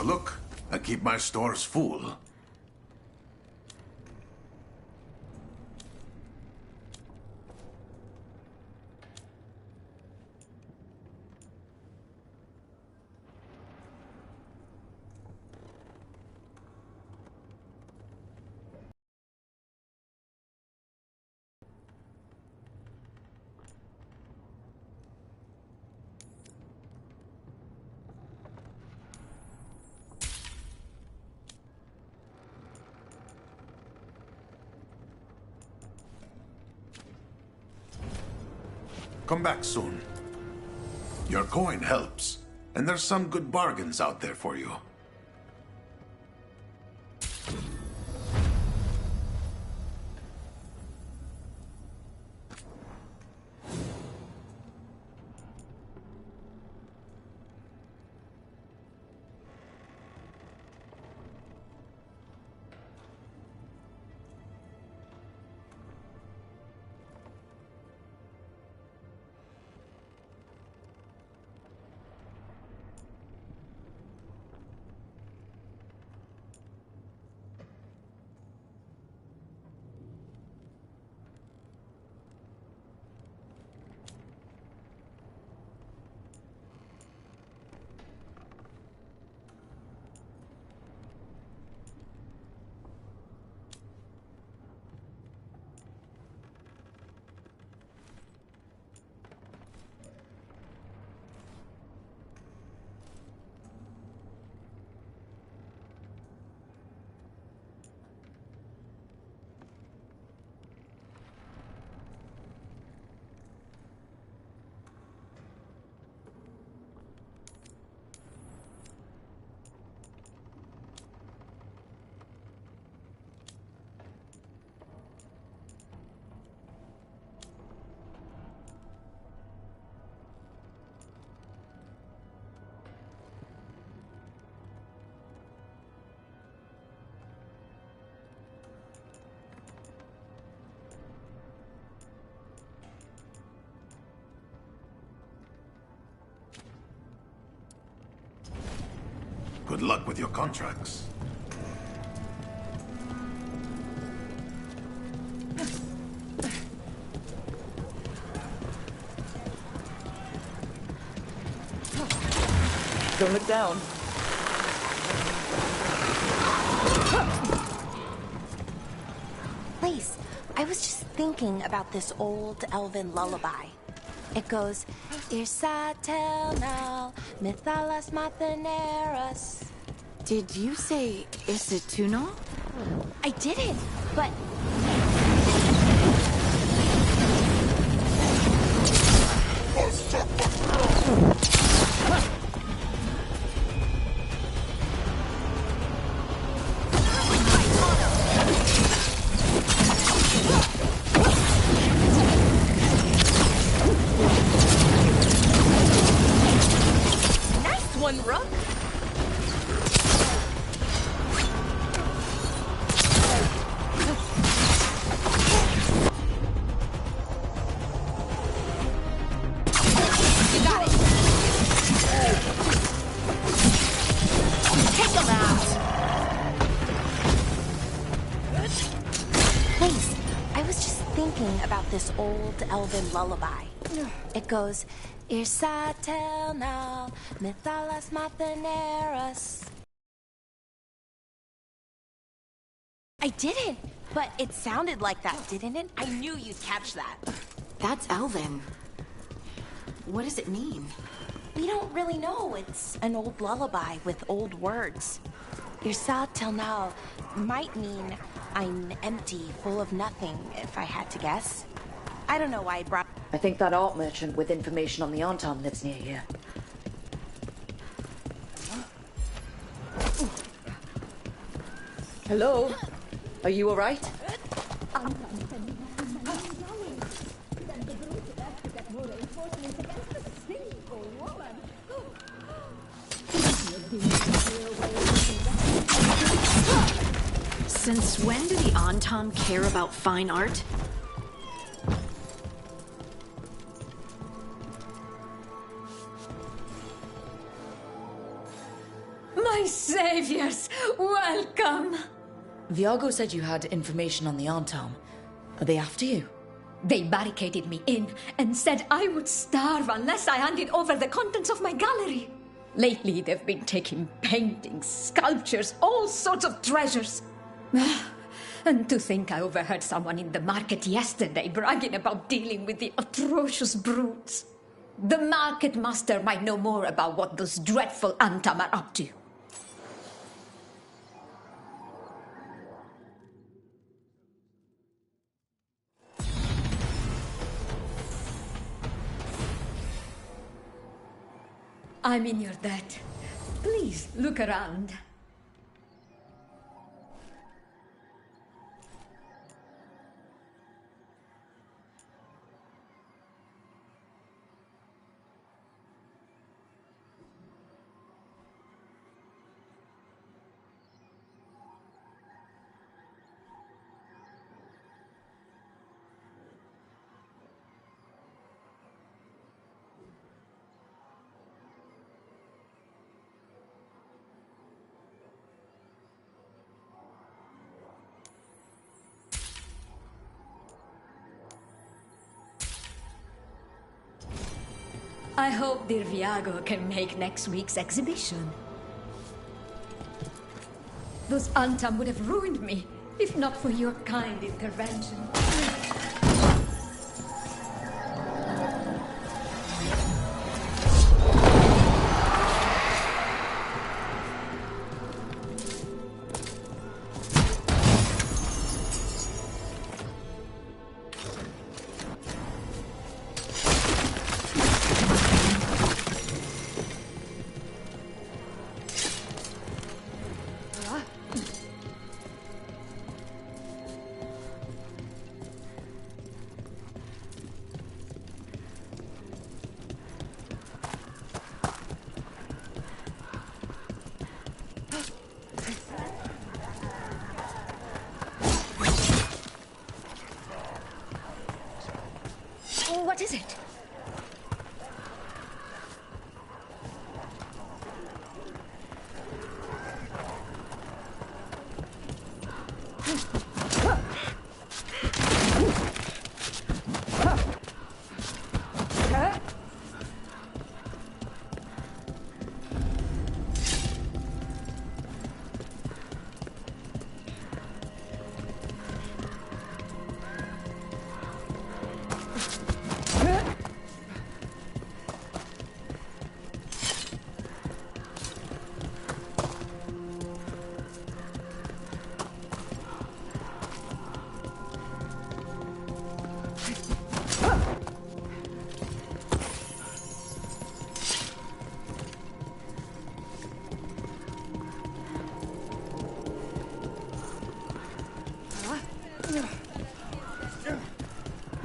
look. I keep my stores full. Come back soon. Your coin helps, and there's some good bargains out there for you. Good luck with your contracts. Don't look down. Lace, I was just thinking about this old elven lullaby. It goes, Irsatel Mithalas Matheneras. Did you say Isatuno? I didn't, but... this old elven lullaby. It goes, Irsatel Mithalas Matheneras. I didn't, but it sounded like that, didn't it? I knew you'd catch that. That's Elven. What does it mean? We don't really know. It's an old lullaby with old words. Irsatel might mean I'm empty, full of nothing, if I had to guess. I don't know why I brought... I think that art merchant with information on the Anton lives near here. Hello? Are you alright? Since when do the Anton care about fine art? My Welcome! Viago said you had information on the Antam. Are they after you? They barricaded me in and said I would starve unless I handed over the contents of my gallery. Lately, they've been taking paintings, sculptures, all sorts of treasures. And to think I overheard someone in the market yesterday bragging about dealing with the atrocious brutes. The market master might know more about what those dreadful Antam are up to. I'm in your debt. Please, look around. I hope dear Viago can make next week's exhibition. Those Antam would have ruined me, if not for your kind intervention. What is it?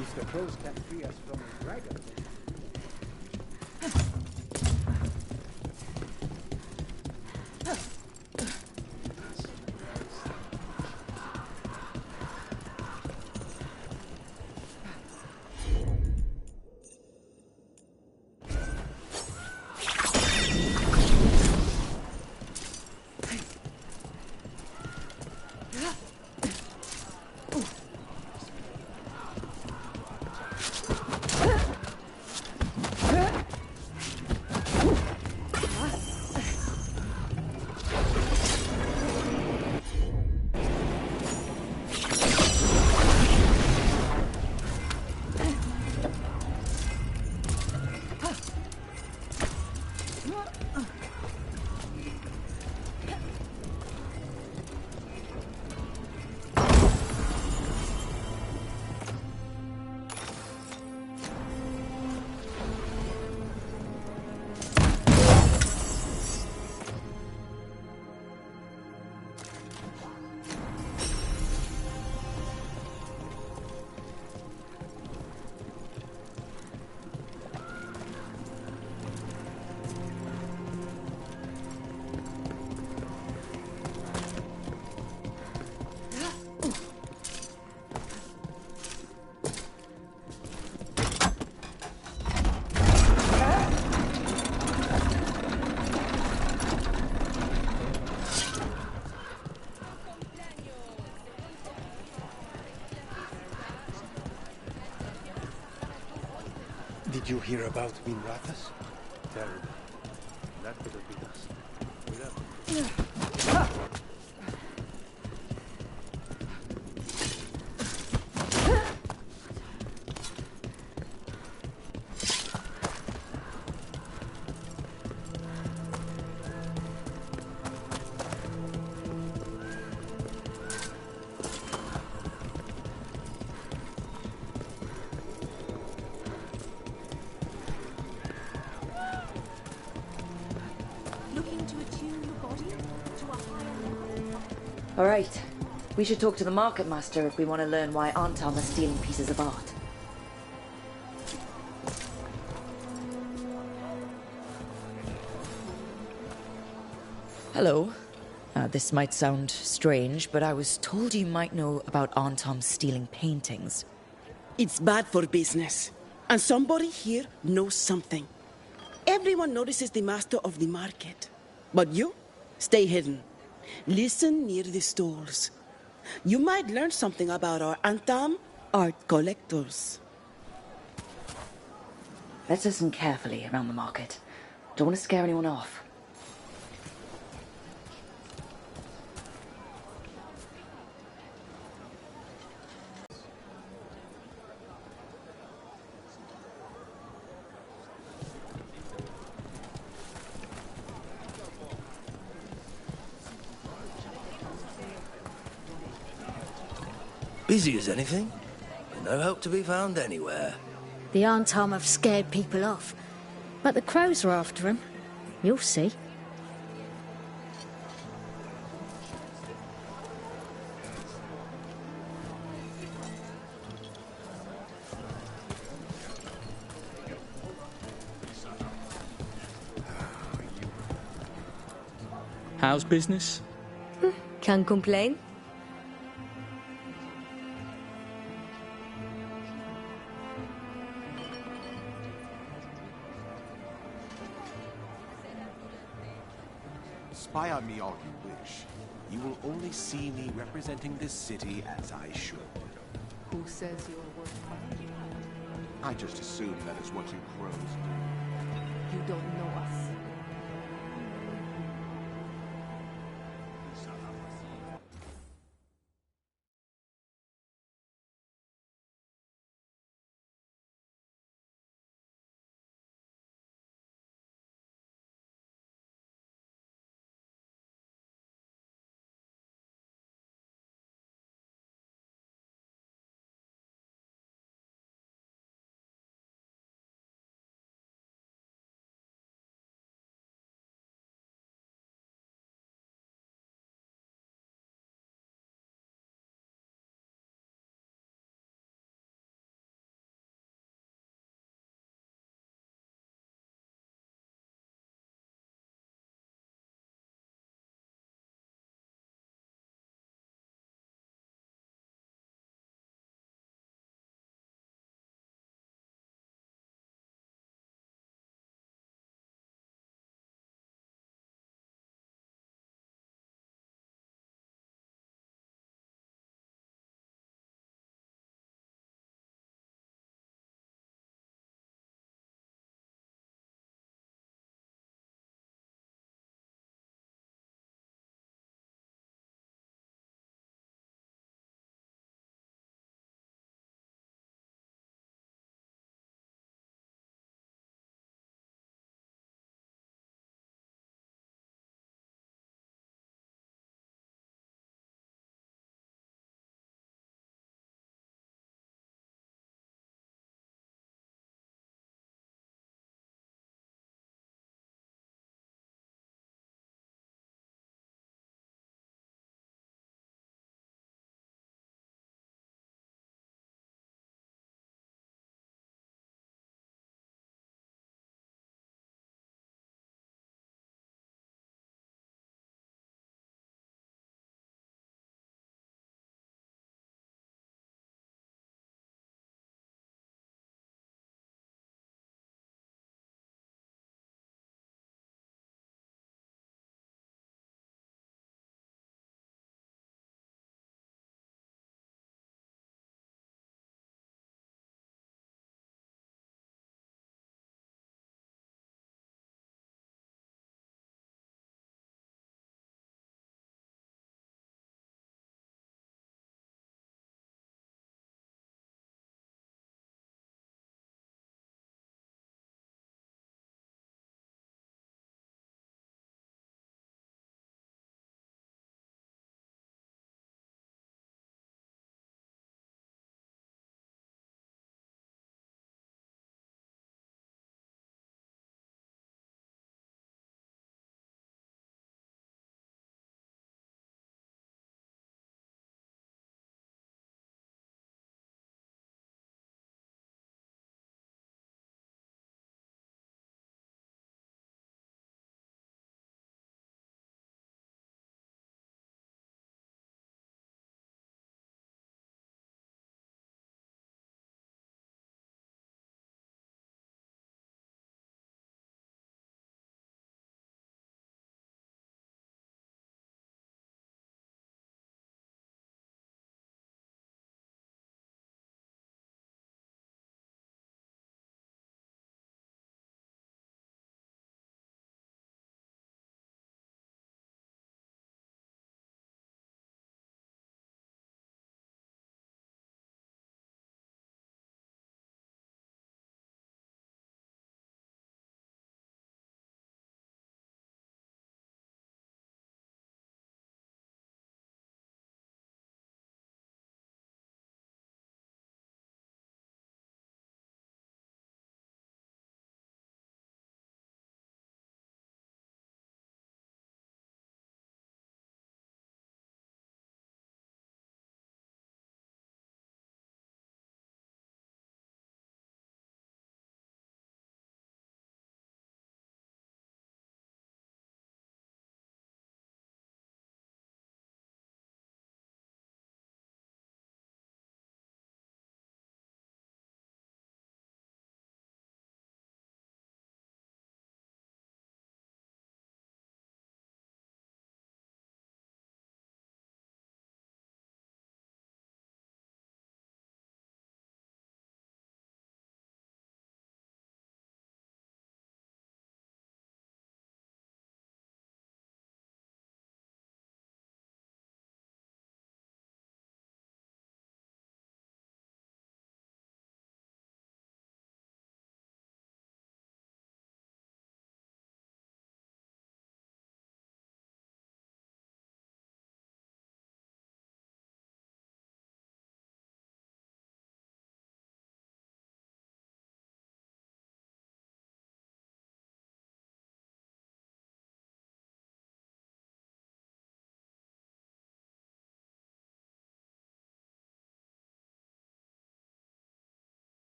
If the crows can free us from the dragon. Did you hear about Minrathas? Terrible. That could have been us. Looking to attune your body to a higher level. All right. We should talk to the market master if we want to learn why Antam is stealing pieces of art. Hello. This might sound strange, but I was told you might know about Antam stealing paintings. It's bad for business. And somebody here knows something. Everyone notices the master of the market. But you, stay hidden. Listen near the stalls. You might learn something about our Antam art collectors. Let's listen carefully around the market. Don't want to scare anyone off. Busy as anything, but no help to be found anywhere. The Antam have scared people off, but the crows are after him. You'll see. How's business? Can't complain. Spy on me all you wish. You will only see me representing this city as I should. Who says you're worth fighting? I just assume that is what you crows do. You don't know us.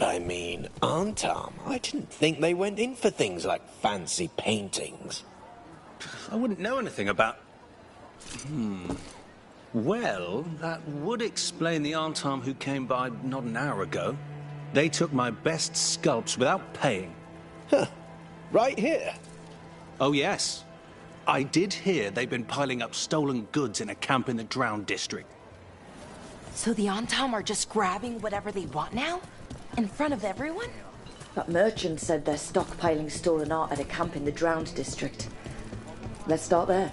I mean, Antam, I didn't think they went in for things like fancy paintings. I wouldn't know anything about... Well, that would explain the Antam who came by not an hour ago. They took my best sculpts without paying. Huh. Right here? Oh, yes. I did hear they've been piling up stolen goods in a camp in the Drowned district. So the Antam are just grabbing whatever they want now? In front of everyone? That merchant said they're stockpiling stolen art at a camp in the Drowned district. Let's start there.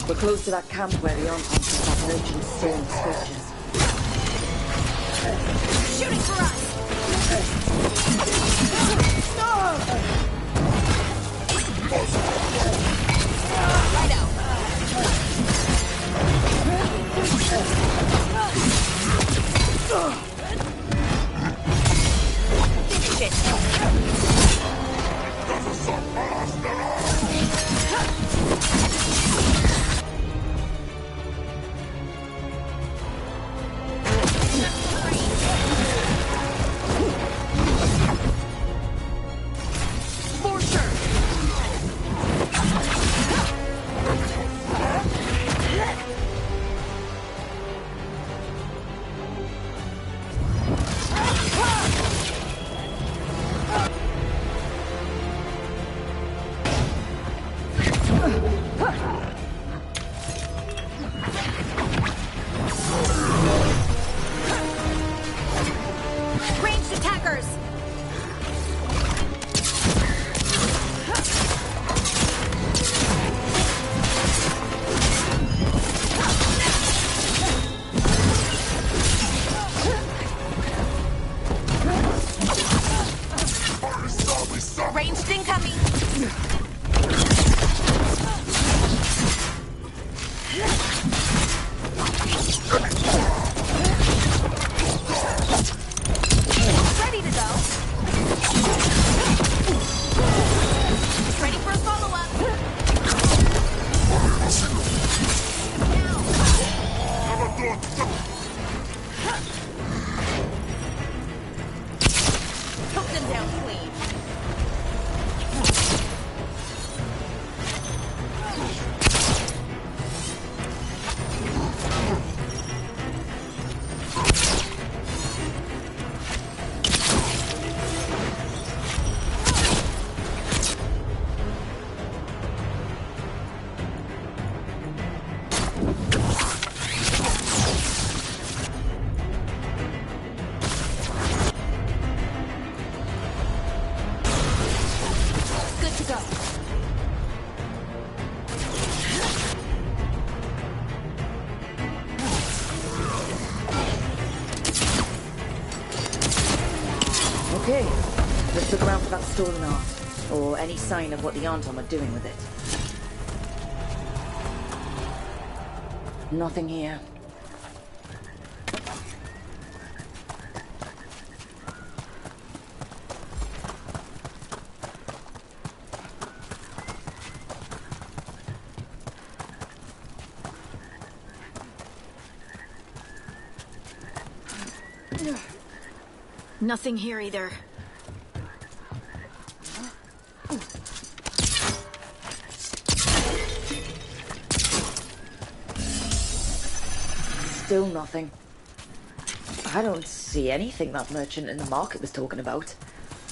We're close to that camp where the Antam took that merchant's stolen sculptures. Shooting for us! Ranged incoming! Ready to go. Ready for a follow-up. Took them down clean. Okay, let's look around for that stolen art, or any sign of what the Antom are doing with it. Nothing here. Nothing here either. Still nothing. I don't see anything that merchant in the market was talking about.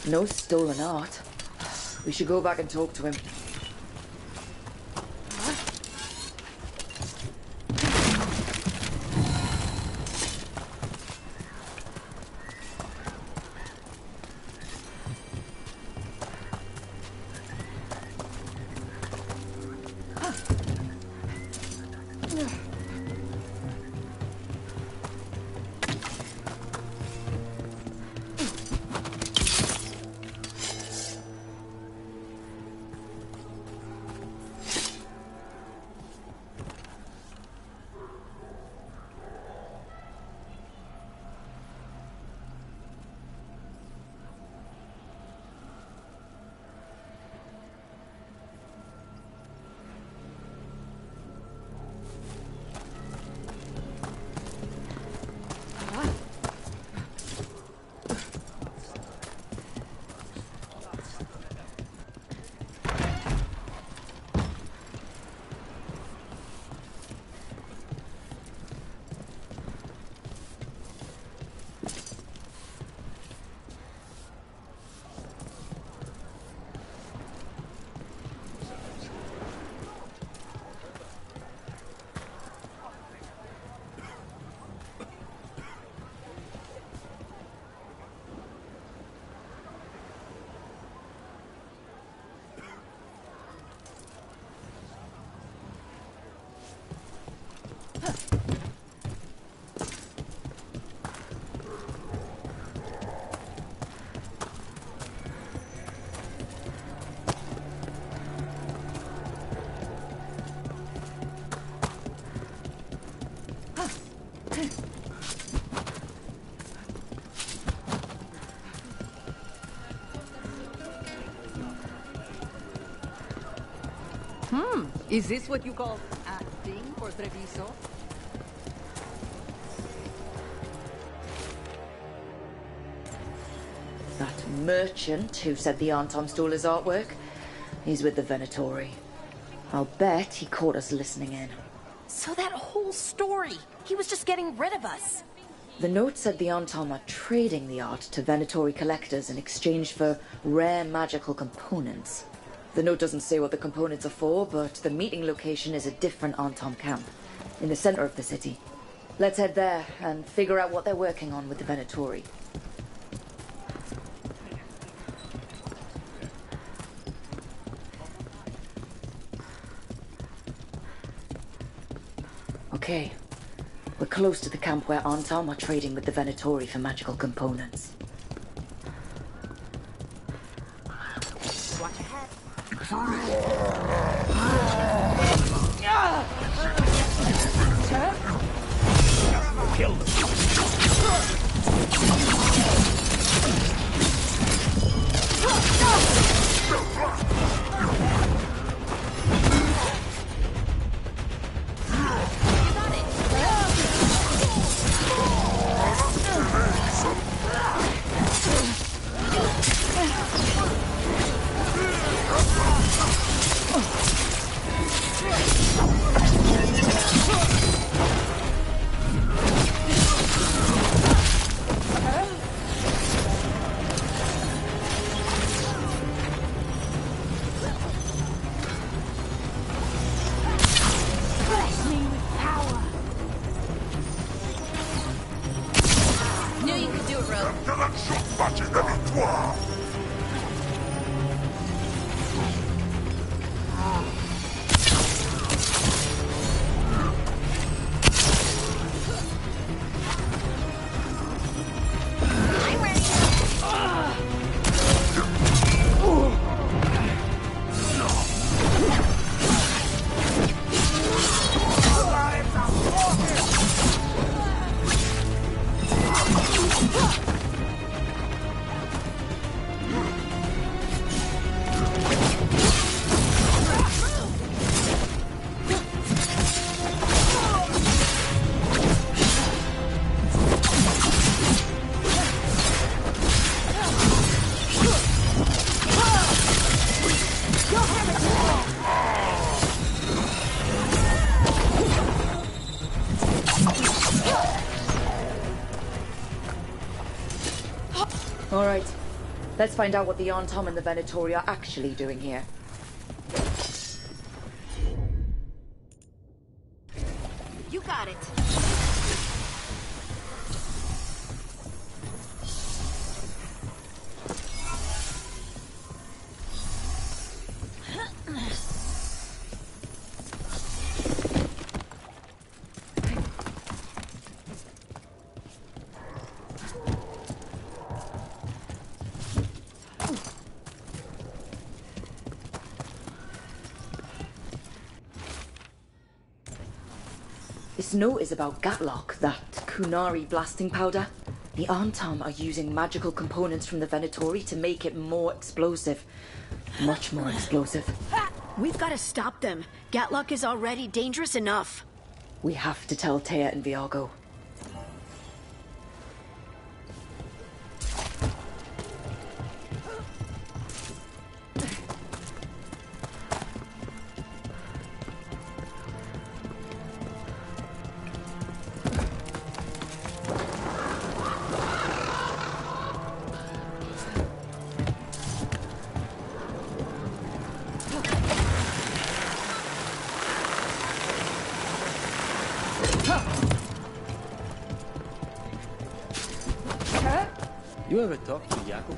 No stolen art. We should go back and talk to him. Is this what you call acting for Treviso? That merchant who said the Antom stole his artwork, he's with the Venatori. I'll bet he caught us listening in. So that whole story, he was just getting rid of us. The note said the Antom are trading the art to Venatori collectors in exchange for rare magical components. The note doesn't say what the components are for, but the meeting location is a different Antom camp, in the center of the city. Let's head there and figure out what they're working on with the Venatori. Okay, we're close to the camp where Antom are trading with the Venatori for magical components. Watch ahead. Kill them. All right. Let's find out what the Antom and the Venatori are actually doing here. You got it. This note is about Gatlock, that Kunari blasting powder. The Antom are using magical components from the Venatori to make it more explosive. Much more explosive. We've got to stop them. Gatlock is already dangerous enough. We have to tell Taya and Viago. You ever talk to Jacob?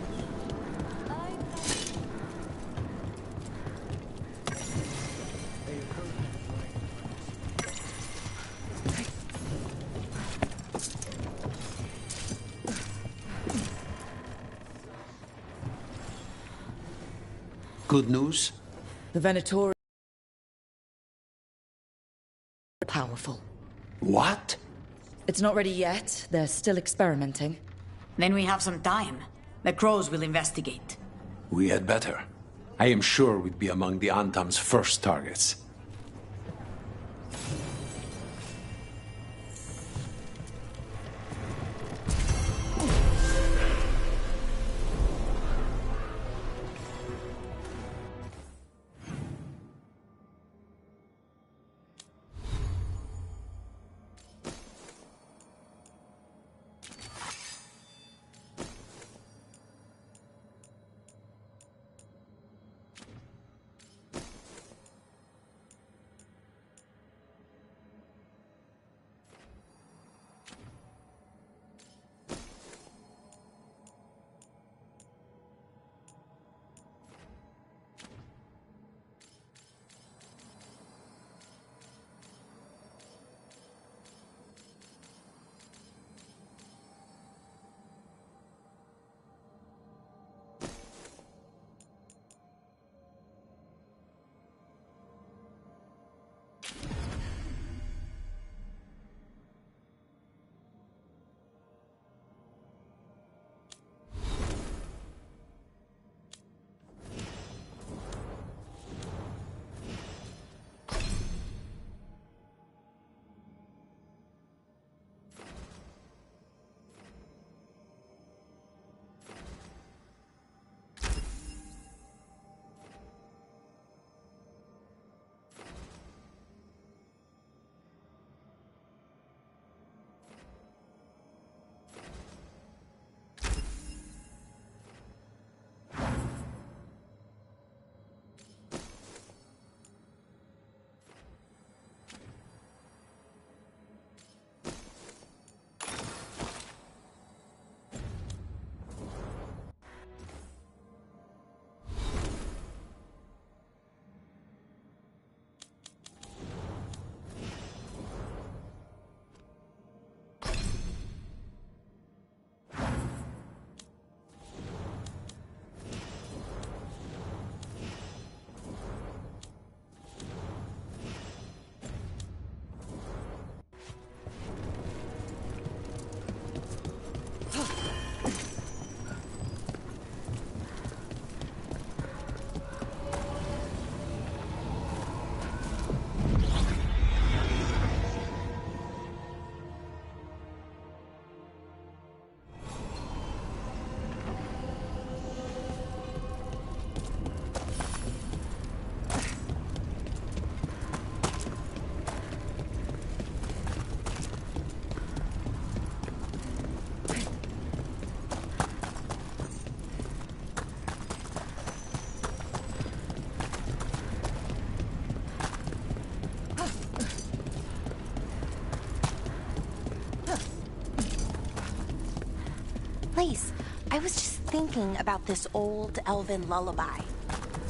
Good news? The Venatori are powerful. What? It's not ready yet. They're still experimenting. Then we have some time. The Crows will investigate. We had better. I am sure we'd be among the Antom's first targets. place. I was just thinking about this old elven lullaby.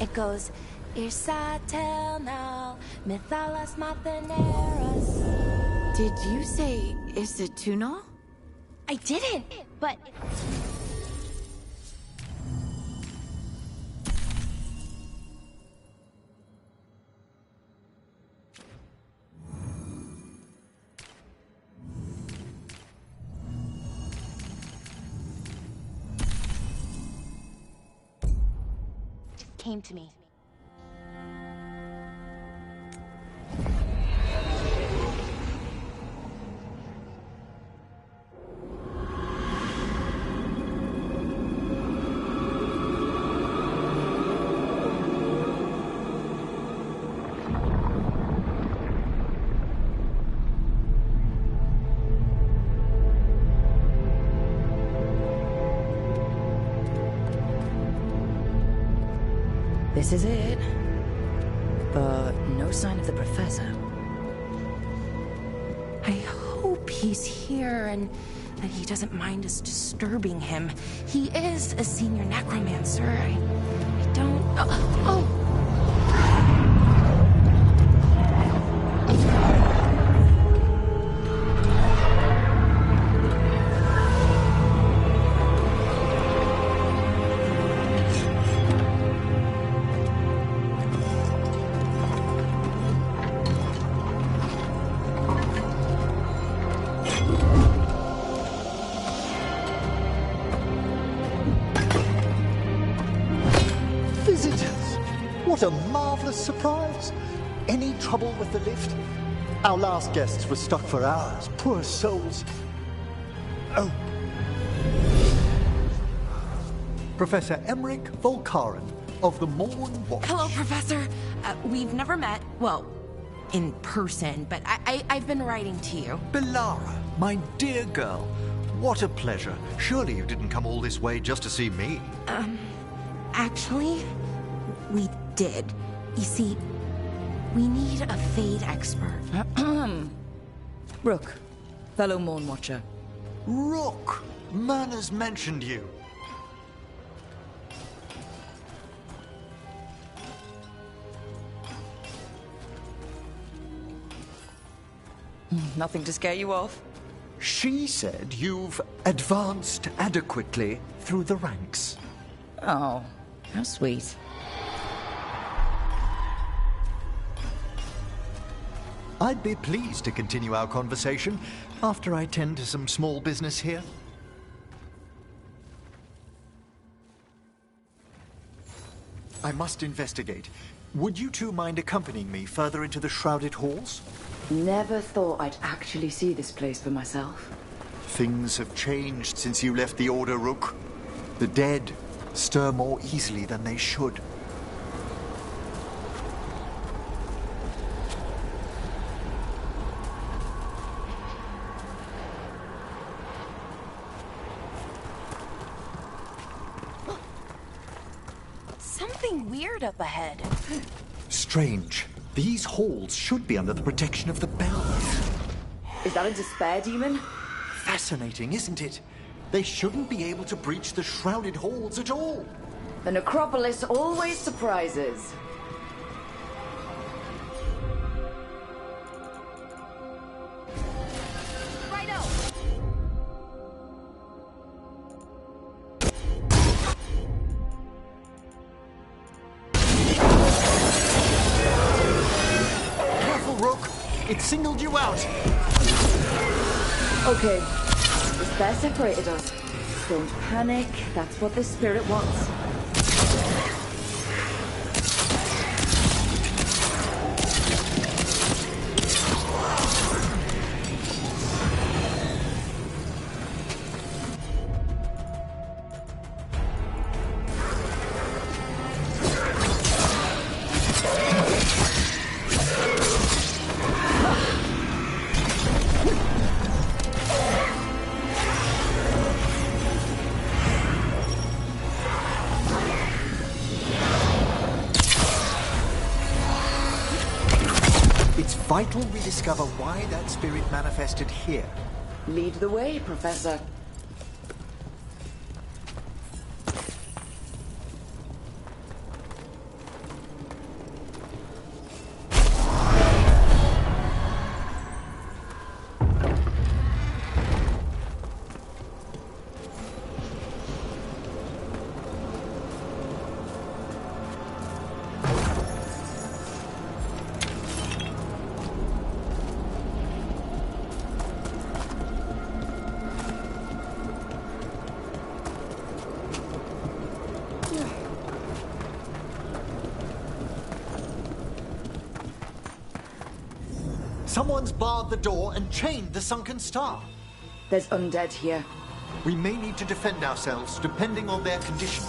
It goes, Irsa telnal, mithalas matheneras. Did you say Isituna? I didn't, but... came to me. This is it. But no sign of the professor. I hope he's here and that he doesn't mind us disturbing him. He is a senior necromancer. I don't... Oh! What a marvelous surprise! Any trouble with the lift? Our last guests were stuck for hours. Poor souls. Oh. Professor Emmerich Volkaren of the Morn Watch. Hello, Professor. We've never met. Well, in person, but I've been writing to you. Belara, my dear girl. What a pleasure. Surely you didn't come all this way just to see me. Actually, we did. You see, we need a Fade expert. Rook, fellow Morn Watcher. Rook! Myrna's mentioned you. Nothing to scare you off? She said you've advanced adequately through the ranks. Oh, how sweet. I'd be pleased to continue our conversation after I tend to some small business here. I must investigate. Would you two mind accompanying me further into the shrouded halls? Never thought I'd actually see this place for myself. Things have changed since you left the Order, Rook. The dead stir more easily than they should. Something weird up ahead. Strange. These halls should be under the protection of the bells. Is that a despair demon? Fascinating, isn't it? They shouldn't be able to breach the shrouded halls at all. The necropolis always surprises. It singled you out. Okay, despair separated us. Don't panic. That's what the spirit wants. Vital we discover why that spirit manifested here. Lead the way, Professor. Someone's barred the door and chained the sunken star. There's undead here. We may need to defend ourselves, depending on their condition.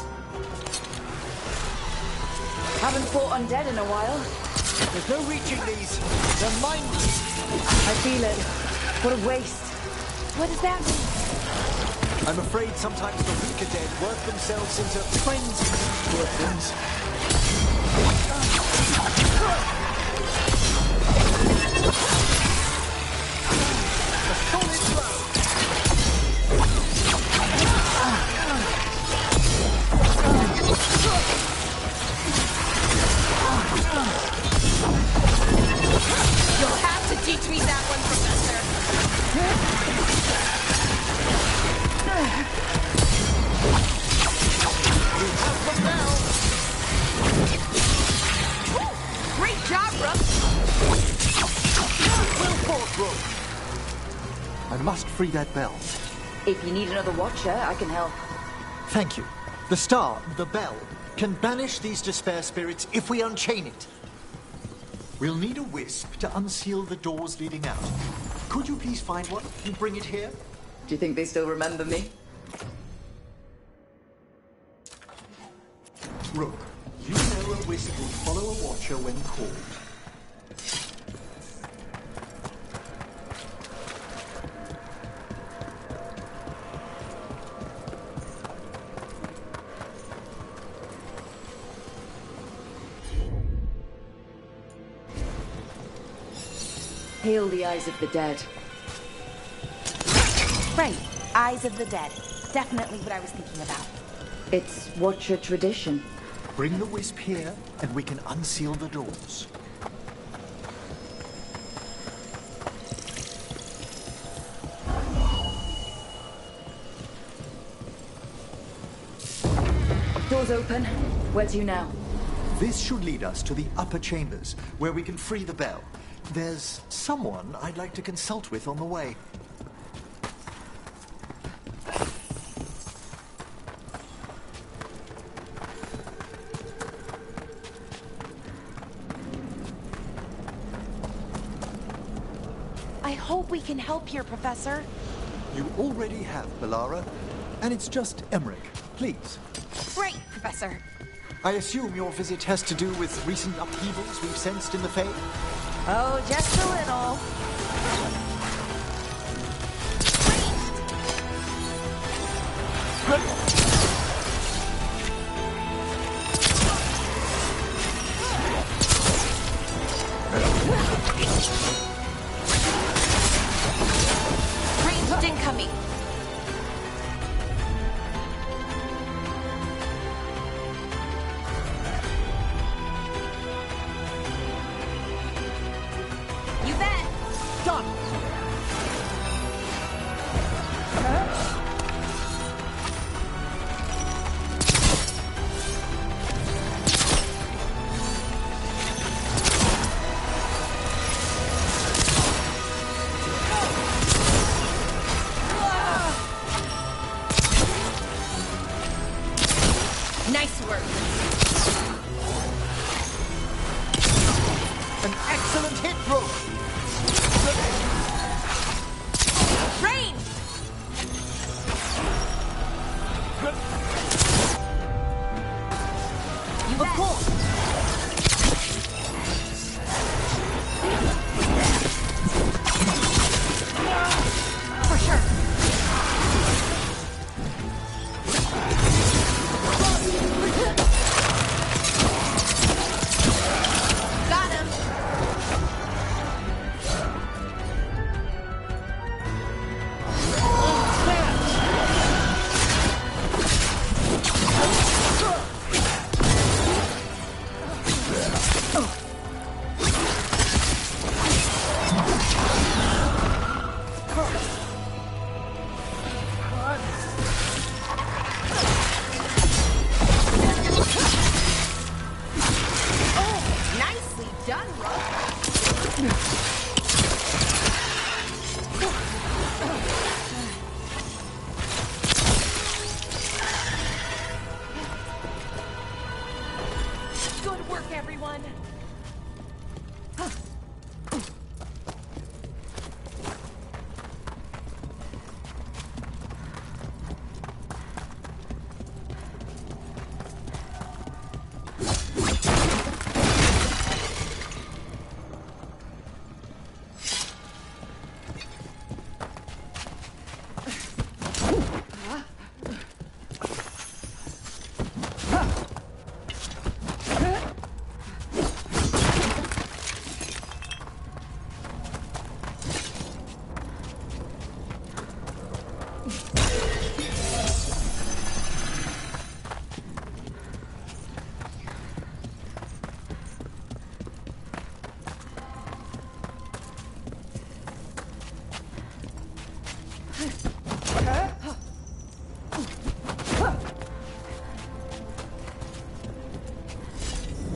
Haven't fought undead in a while. There's no reaching these. They're mindless. I feel it. What a waste. What does that mean? I'm afraid sometimes the weaker dead work themselves into frenzy. Poor things. A solid blow. You'll have to teach me that one, Professor. We have them now. Great job, Rook. Well fought, Rook. I must free that bell. If you need another watcher, I can help. Thank you. The star, the bell, can banish these despair spirits if we unchain it. We'll need a wisp to unseal the doors leading out. Could you please find one and bring it here? Do you think they still remember me? Rook, you know a wisp will follow a watcher when called. Hail the eyes of the dead. Right. Eyes of the Dead. Definitely what I was thinking about. It's watcher tradition. Bring the wisp here, and we can unseal the doors. Doors open. Where to now? This should lead us to the upper chambers, where we can free the bell. There's someone I'd like to consult with on the way. I hope we can help here, Professor. You already have, Bellara. And it's just Emmerich. Please. Great, Professor. I assume your visit has to do with recent upheavals we've sensed in the Fae? Oh, just a little. Ranged incoming. You bet. Done. Nice work. An excellent hit, Rook. Rain! You bet. Of course. For sure. Got him.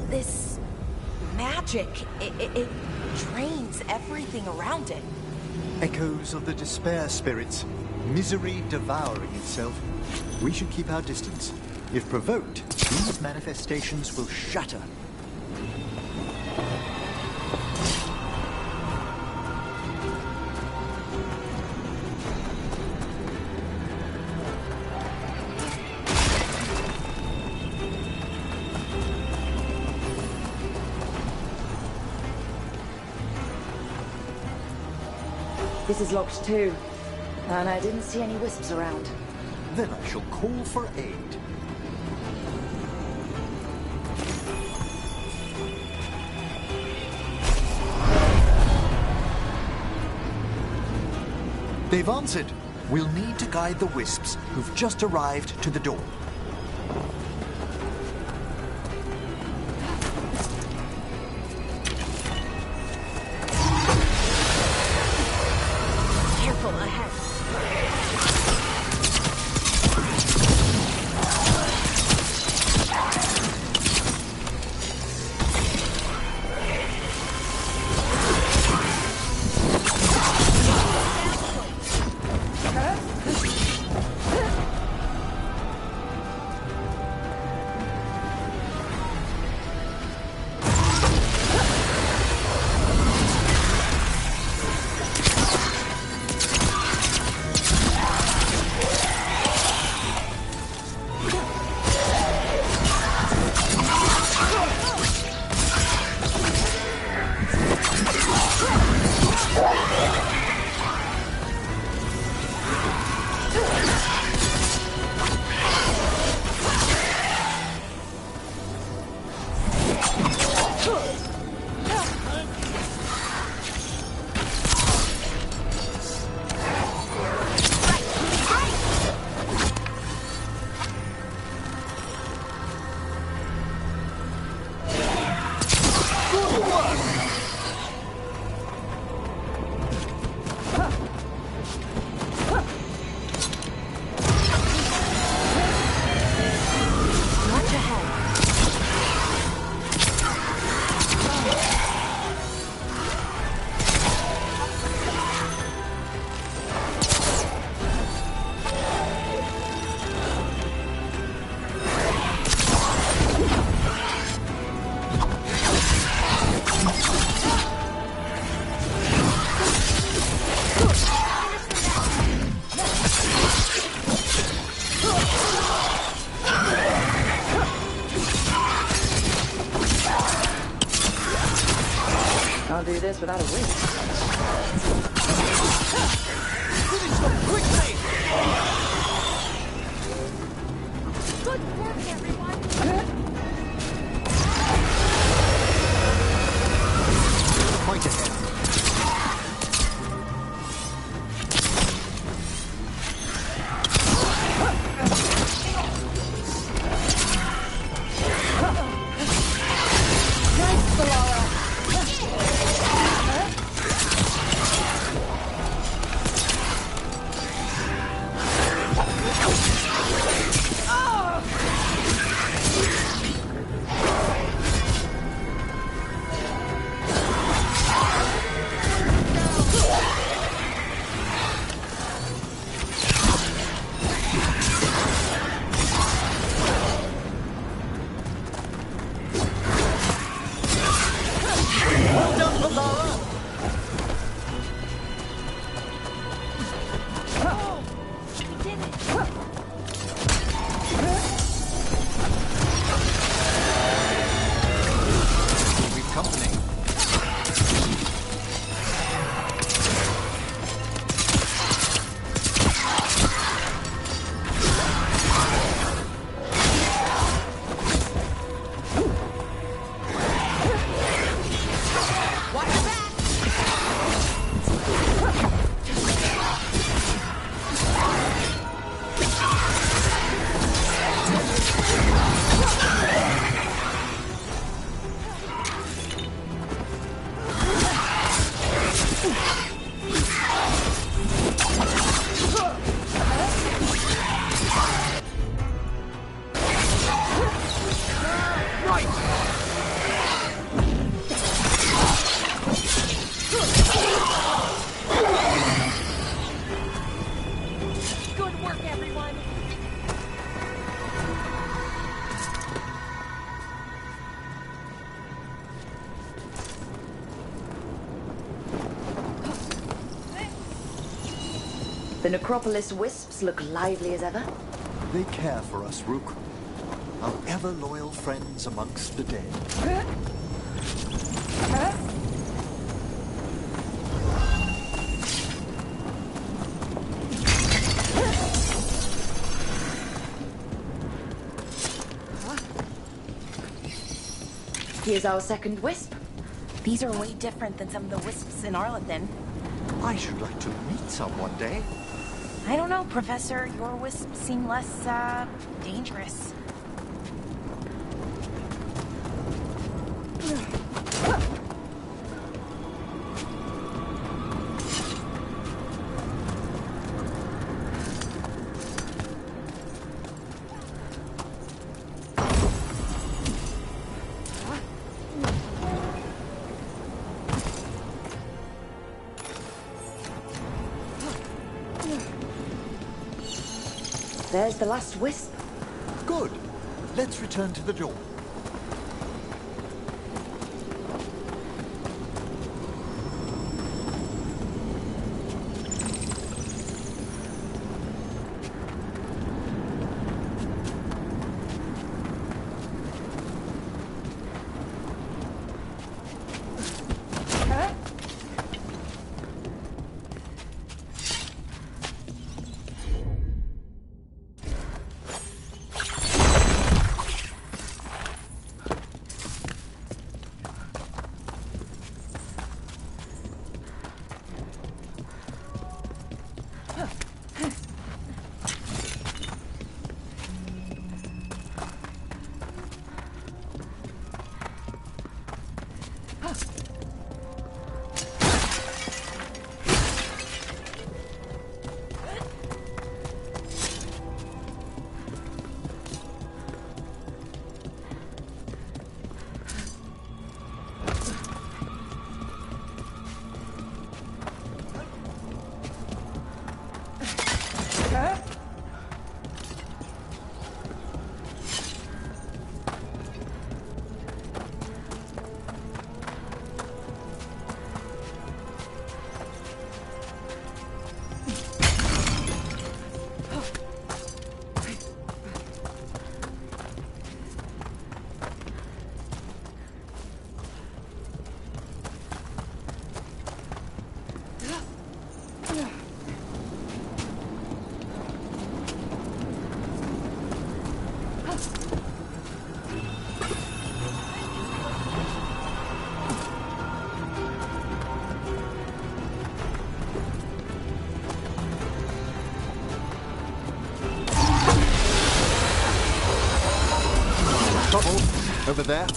This magic, it drains everything around it. Echoes of the despair spirits, misery devouring itself. We should keep our distance. If provoked, these manifestations will shatter. This is locked too, and I didn't see any wisps around. Then I shall call for aid. They've answered. We'll need to guide the wisps who've just arrived to the door. Careful ahead. I'll do this without a wisp. Finish them quickly! Good work, everyone! Quite ahead. Nice, Solara! Good work, everyone. The Necropolis wisps look lively as ever. They care for us, Rook. Our ever-loyal friends amongst the dead. Here's our second wisp. These are way different than some of the wisps in Arlington. I should like to meet some one day. I don't know, Professor. Your wisps seem less, dangerous. There's the last wisp. Good. Let's return to the door. Over there.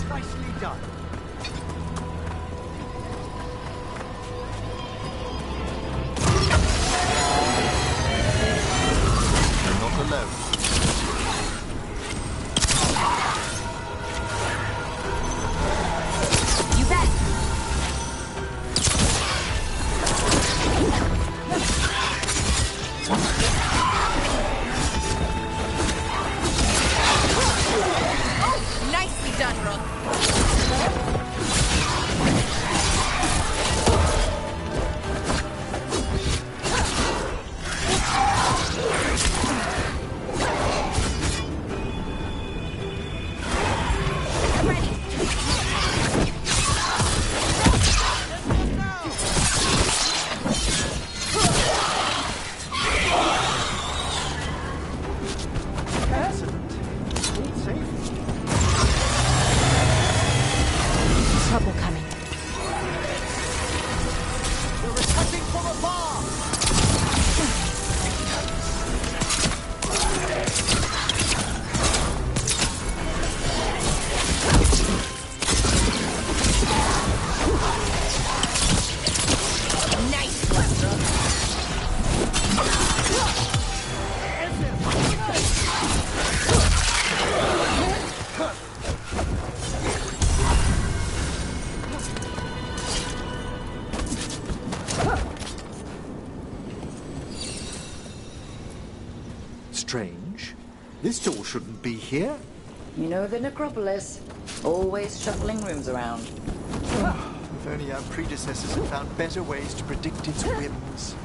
Nicely done. You're not alone. You bet. Oh, nicely done, Rook. Trouble coming. We're attacking from afar! Nice one, Rook. Strange. This door shouldn't be here. You know the necropolis. Always shuffling rooms around. If only our predecessors had found better ways to predict its whims.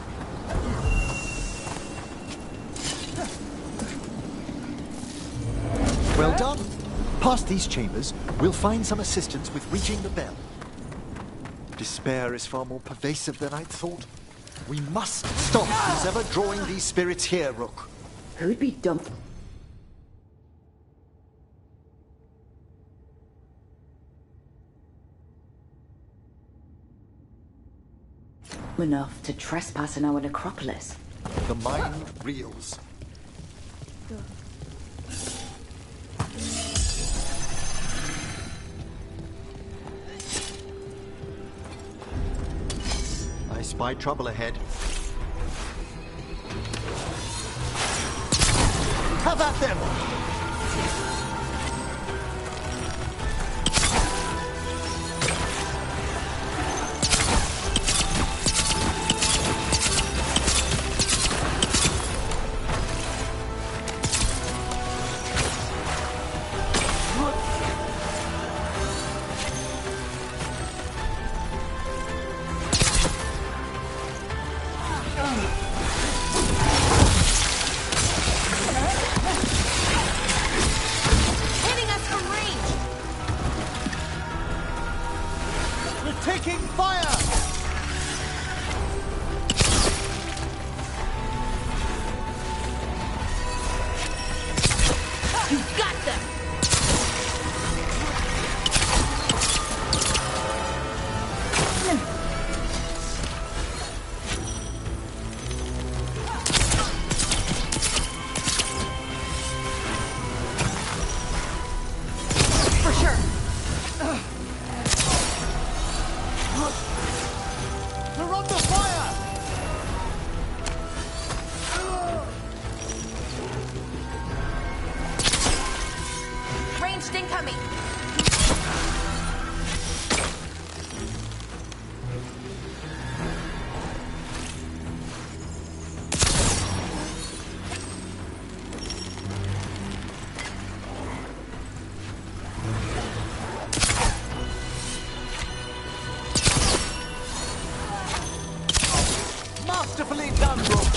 Well done. Past these chambers, we'll find some assistance with reaching the bell. Despair is far more pervasive than I'd thought. We must stop who's ever drawing these spirits here, Rook. Who'd be dumb enough to trespass in our necropolis? The mind reels. I spy trouble ahead. Have at them! Hitting us from range. We're taking fire! You got them. For sure. We're under fire! Ranged incoming. Masterfully done, Rook!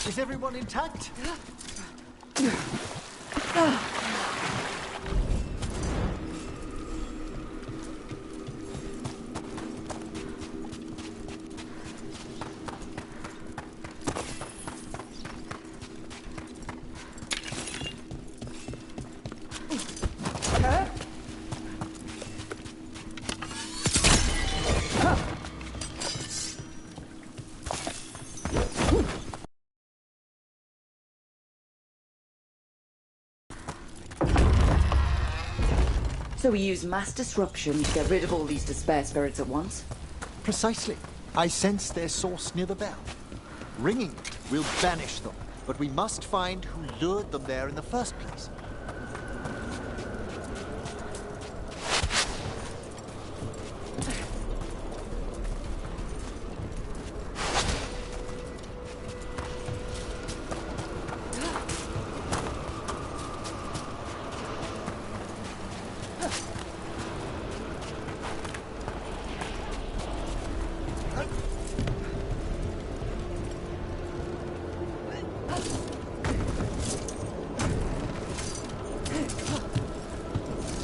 Is everyone intact? So we use mass disruption to get rid of all these despair spirits at once? Precisely. I sense their source near the bell. Ringing will banish them, but we must find who lured them there in the first place.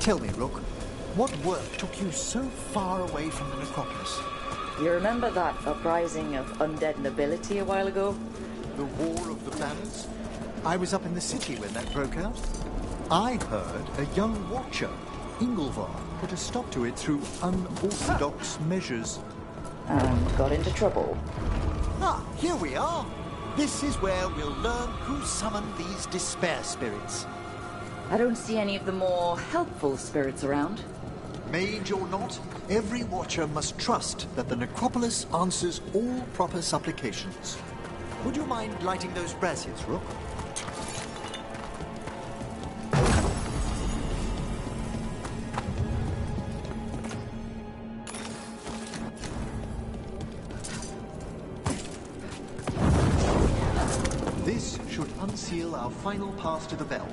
Tell me, Rook, what work took you so far away from the necropolis? You remember that uprising of undead nobility a while ago? The War of the Banners? I was up in the city when that broke out. I heard a young watcher, Ingolvar, put a stop to it through unorthodox measures. And got into trouble. Ah, here we are. This is where we'll learn who summoned these despair spirits. I don't see any of the more helpful spirits around. Mage or not, every watcher must trust that the necropolis answers all proper supplications. Would you mind lighting those braziers, Rook? This should unseal our final pass to the bell.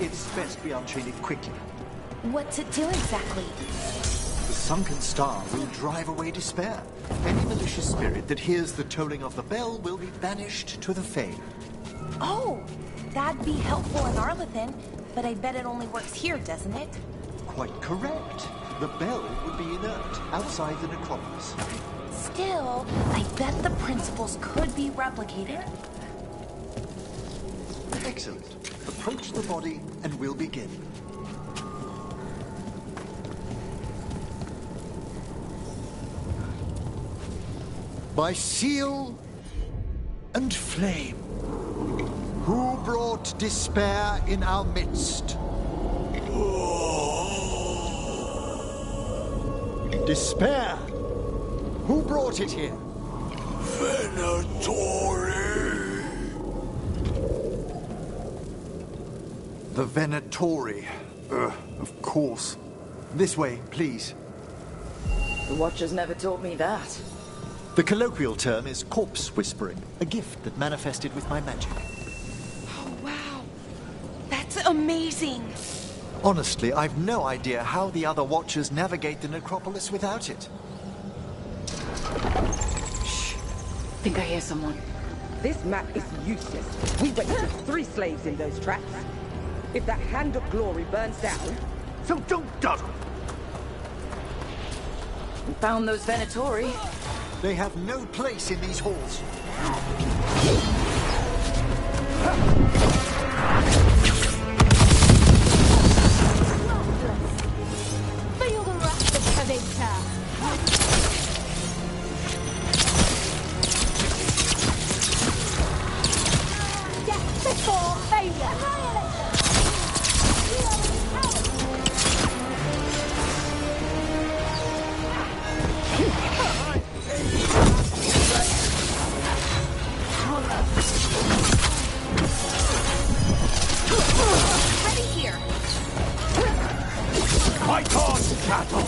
It's best we unchain it quickly. What's it do exactly? The sunken star will drive away despair. Any malicious spirit that hears the tolling of the bell will be banished to the Fae. Oh, that'd be helpful in Arlathan, but I bet it only works here, doesn't it? Quite correct. The bell would be inert outside the necropolis. Still, I bet the principles could be replicated. Excellent. Approach the body and we'll begin. By seal and flame, who brought despair in our midst? Despair? Who brought it here? Venatori! The Venatori. Of course. This way, please. The Watchers never taught me that. The colloquial term is corpse whispering, a gift that manifested with my magic. Oh, wow. That's amazing. Honestly, I've no idea how the other Watchers navigate the necropolis without it. Shh. Think I hear someone. This map is useless. We wasted 3 slaves in those traps. If that Hand of Glory burns down... So don't dawdle! We found those Venatori. They have no place in these halls. Feel the wrath of Kavita. Death before failure. Fight on, cattle!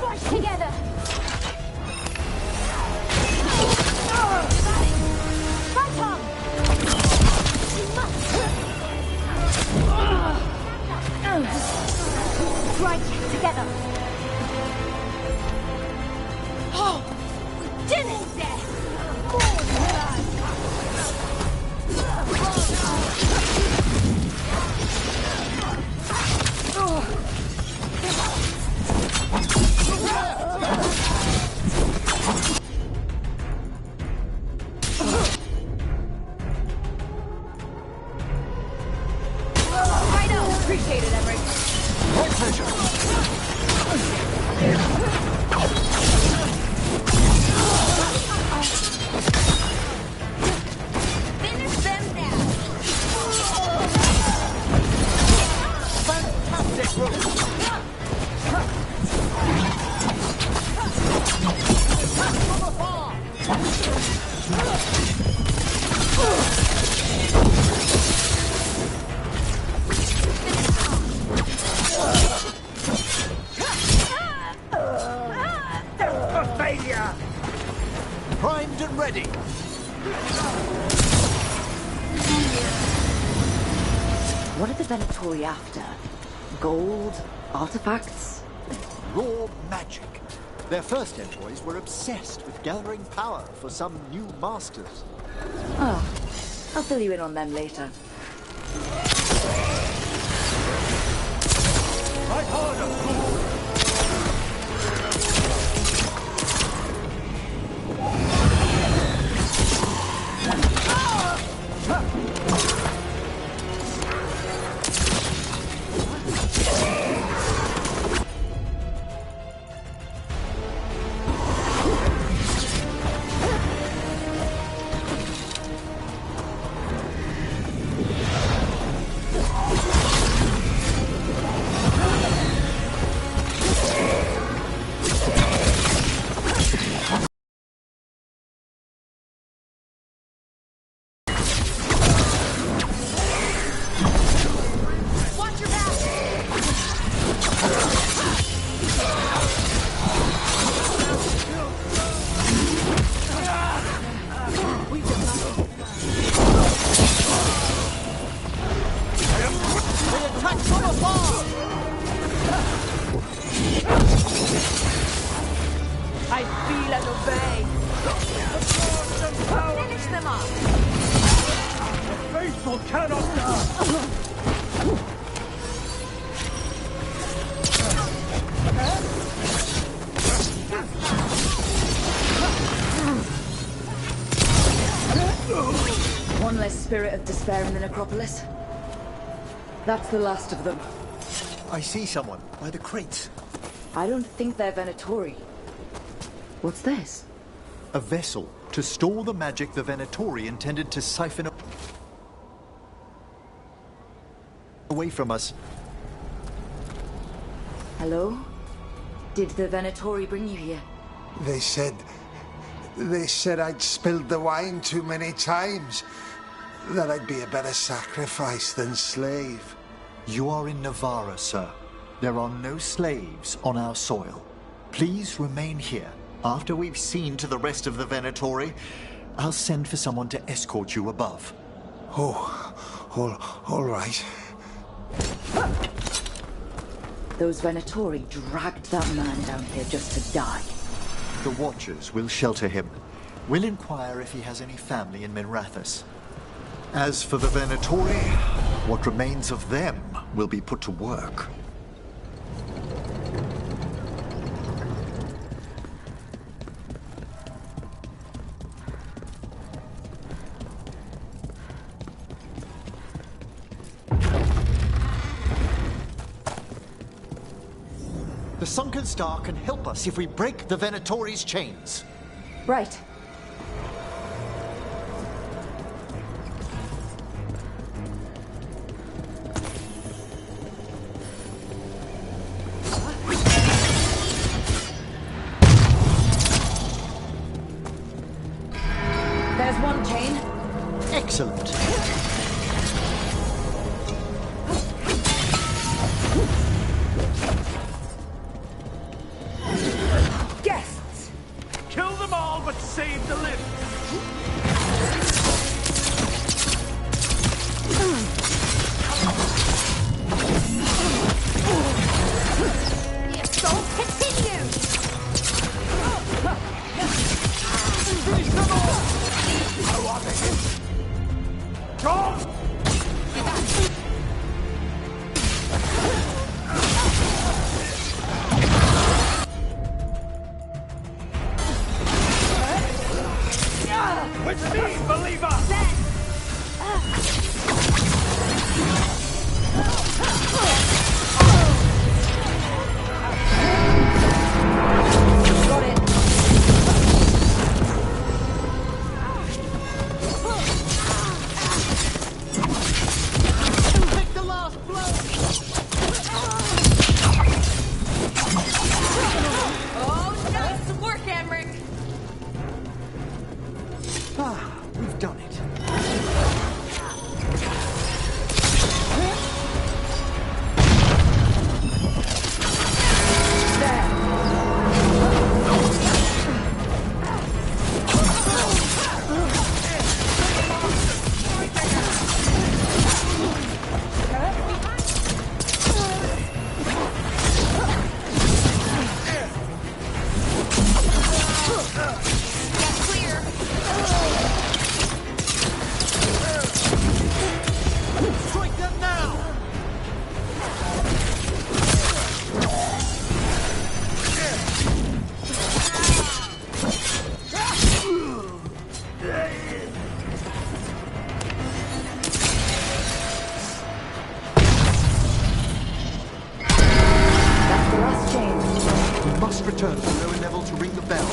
Fight together. Fight on. Right together. Oh, we did it! Appreciate it, Emmerich. and ready. What are the Venatori after? Gold? Artifacts? Raw magic. Their first envoys were obsessed with gathering power for some new masters. Oh, I'll fill you in on them later. Right harder, fool! I feel and obey. Finish them off. The faithful cannot die. One less spirit of despair in the necropolis. That's the last of them. I see someone by the crates. I don't think they're Venatori. What's this? A vessel to store the magic the Venatori intended to siphon away from us. Hello? Did the Venatori bring you here? They said I'd spilled the wine too many times. That I'd be a better sacrifice than slave. You are in Navarra, sir. There are no slaves on our soil. Please remain here. After we've seen to the rest of the Venatori, I'll send for someone to escort you above. All right. Those Venatori dragged that man down here just to die. The Watchers will shelter him. We'll inquire if he has any family in Minrathous. As for the Venatori, what remains of them will be put to work. The Sunken Star can help us if we break the Venatori's chains. Right. There's one chain. Excellent. Guests! Kill them all, but save the living. The assault continues! Finish them all! How are they? Go! With me, believer! Got it. must return to lower level to ring the bell.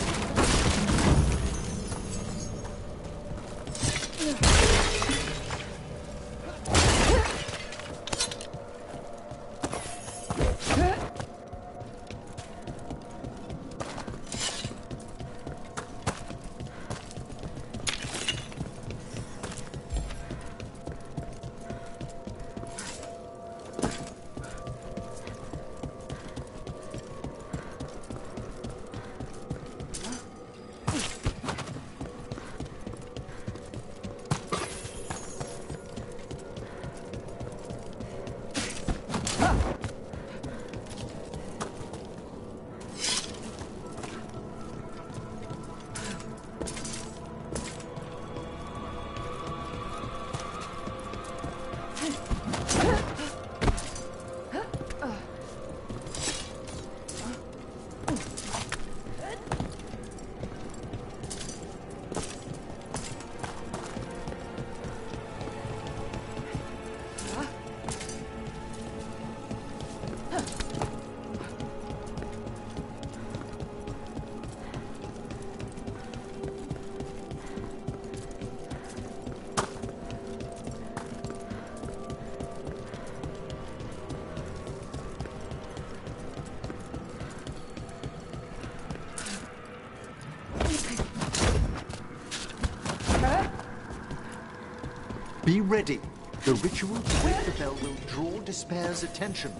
Be ready. The ritual to ring the bell will draw Despair's attention.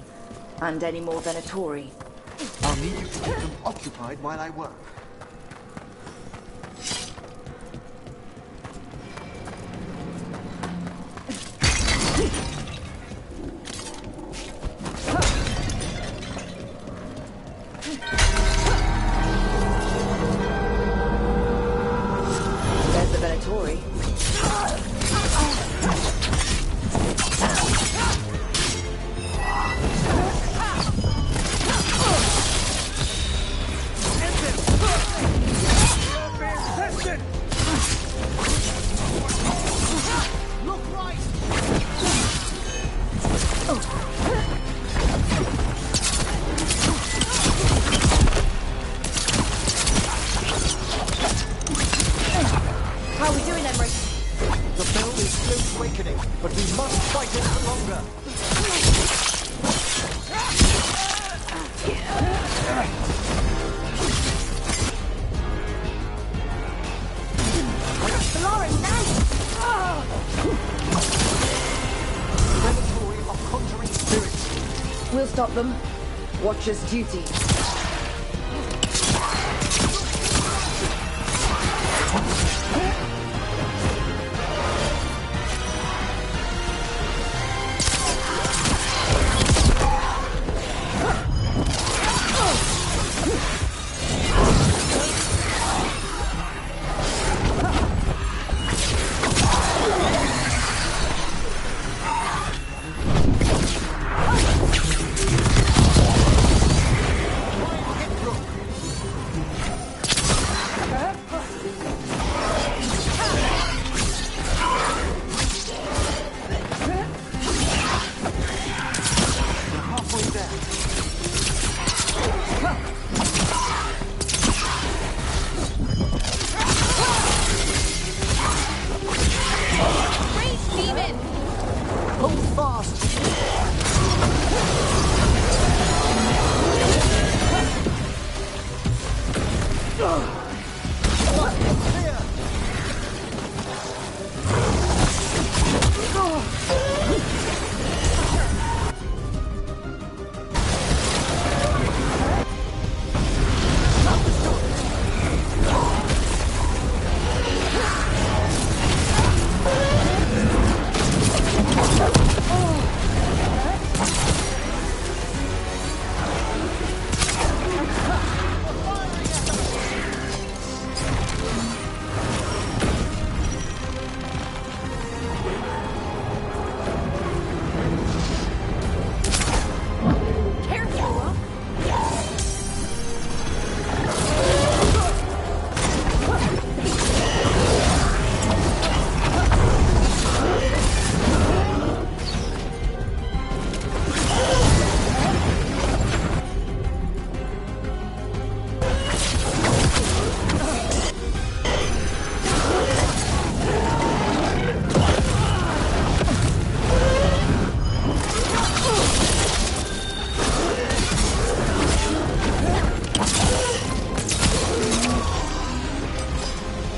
And any more Venatori. I'll need you to keep them occupied while I work. There's the Venatori. How are we doing, Emmerich? The bell is slow awakening, but we must fight it for longer. Venatori are conjuring spirits. We'll stop them. Watcher's duty.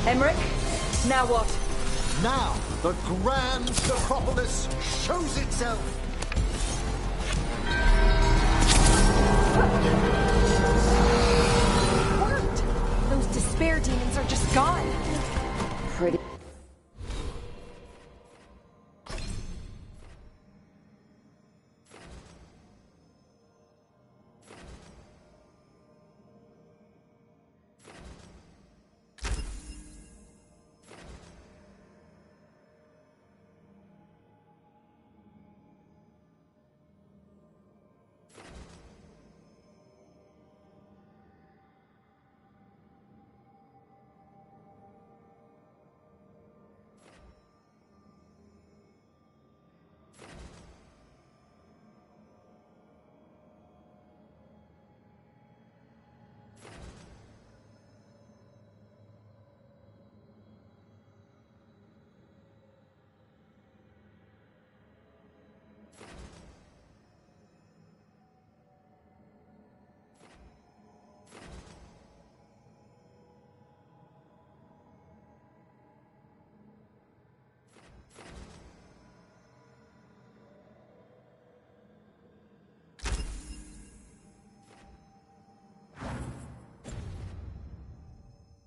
Emmerich, now what? Now, the Grand Necropolis shows itself! Worked! Those despair demons are just gone. Pretty.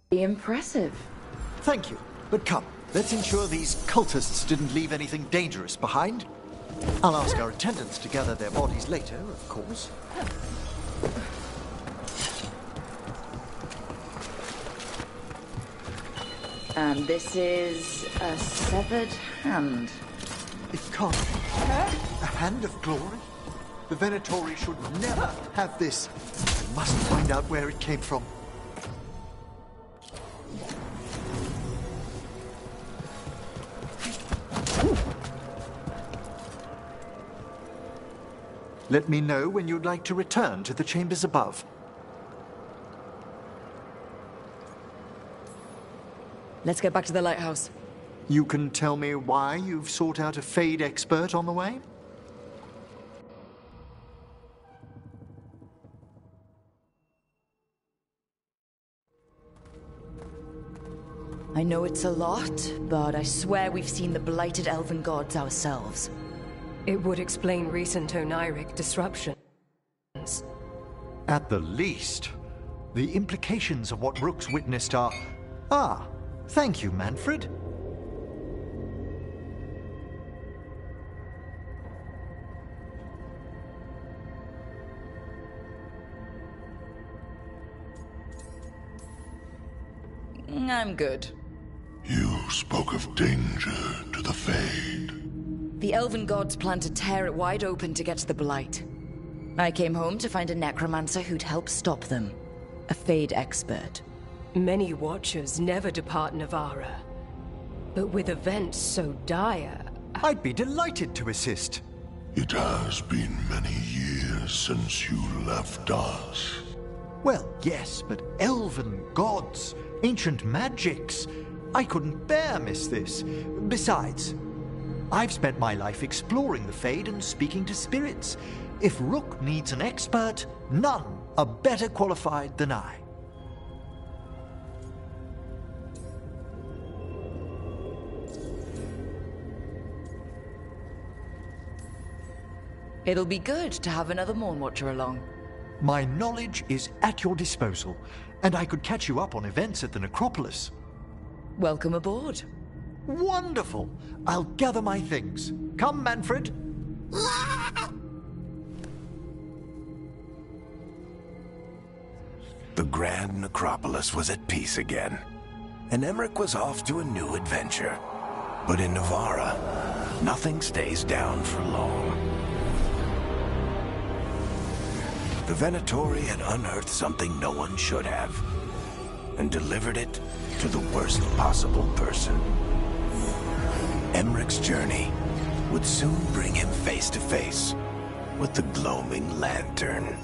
Impressive. Thank you. But come, let's ensure these cultists didn't leave anything dangerous behind. I'll ask our attendants to gather their bodies later, of course. And this is a severed hand. It can't be. A hand of glory? The Venatori should never have this. I must find out where it came from. Let me know when you'd like to return to the chambers above. Let's get back to the lighthouse. You can tell me why you've sought out a Fade expert on the way? I know it's a lot, but I swear we've seen the blighted elven gods ourselves. It would explain recent Oniric disruptions. At the least, the implications of what Rook's witnessed are... Ah, thank you, Manfred. I'm good. You spoke of danger to the Fade. The elven gods plan to tear it wide open to get to the Blight. I came home to find a necromancer who'd help stop them. A Fade expert. Many Watchers never depart Navarra. But with events so dire... I'd be delighted to assist. It has been many years since you left us. Well, yes, but elven gods, ancient magics. I couldn't bear miss this. Besides, I've spent my life exploring the Fade and speaking to spirits. If Rook needs an expert, none are better qualified than I. It'll be good to have another Morn Watcher along. My knowledge is at your disposal, and I could catch you up on events at the Necropolis. Welcome aboard. Wonderful! I'll gather my things. Come, Manfred. The Grand Necropolis was at peace again, and Emmerich was off to a new adventure. But in Navarra, nothing stays down for long. The Venatori had unearthed something no one should have, and delivered it to the worst possible person. Emmerich's journey would soon bring him face to face with the Gloaming Lantern.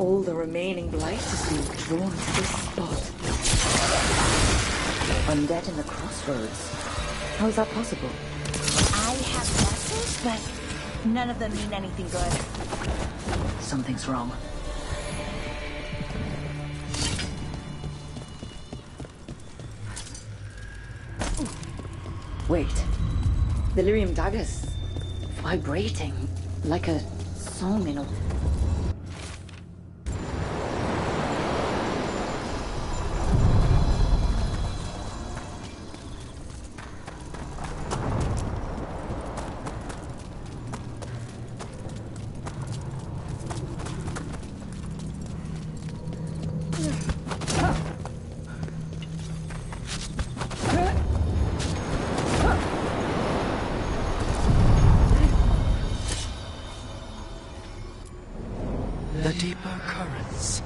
All the remaining blight has been drawn to this spot. Undead in the crossroads. How is that possible? I have guesses, but none of them mean anything good. Something's wrong. Wait. The lyrium dagger's vibrating like a song in a... The deeper currents.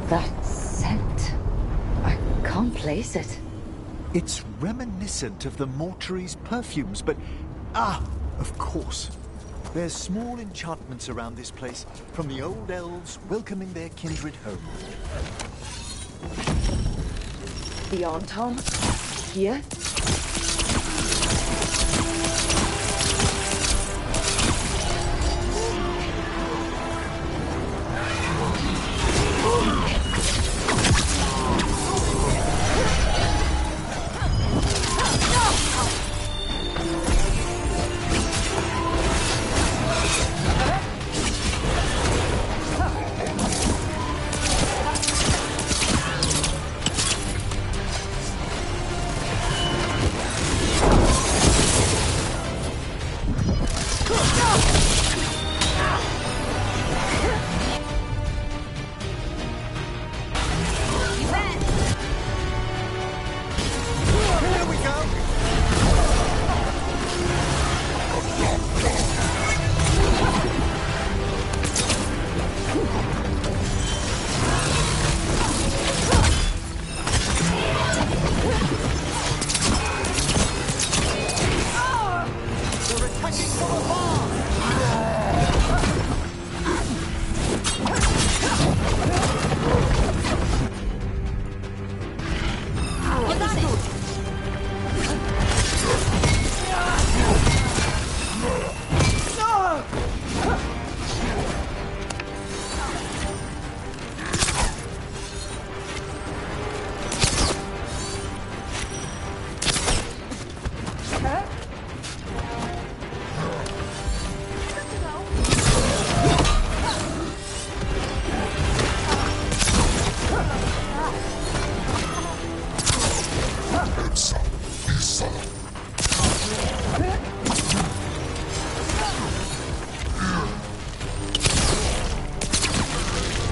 That scent. I can't place it. It's reminiscent of the mortuary's perfumes, but... Ah! Of course. There's small enchantments around this place, from the old elves welcoming their kindred home. The Arntom? Here?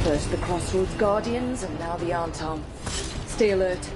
First the Crossroads Guardians, and now the Arntom. Stay alert.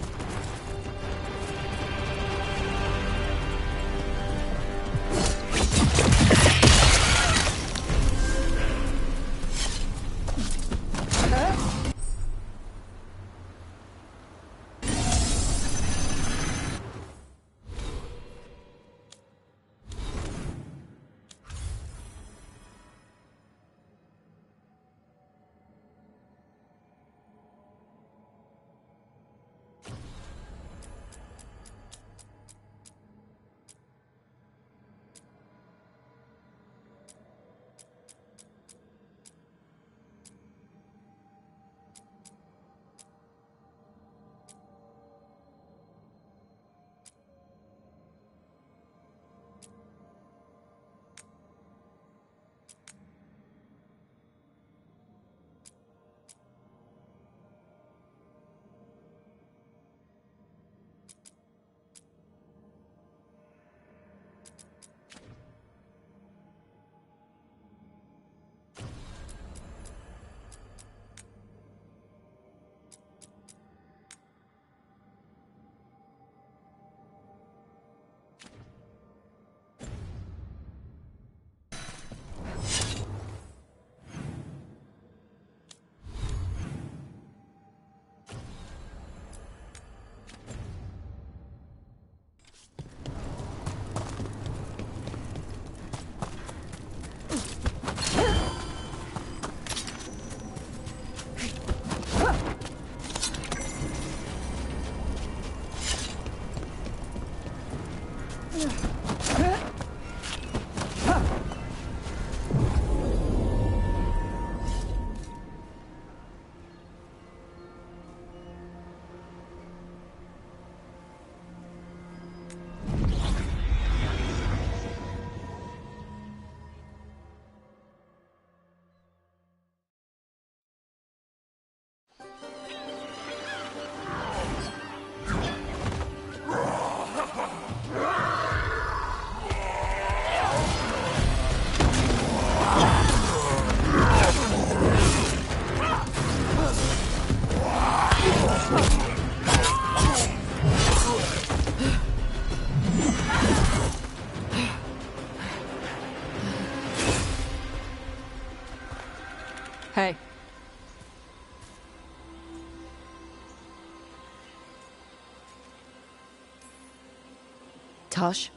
Tosh?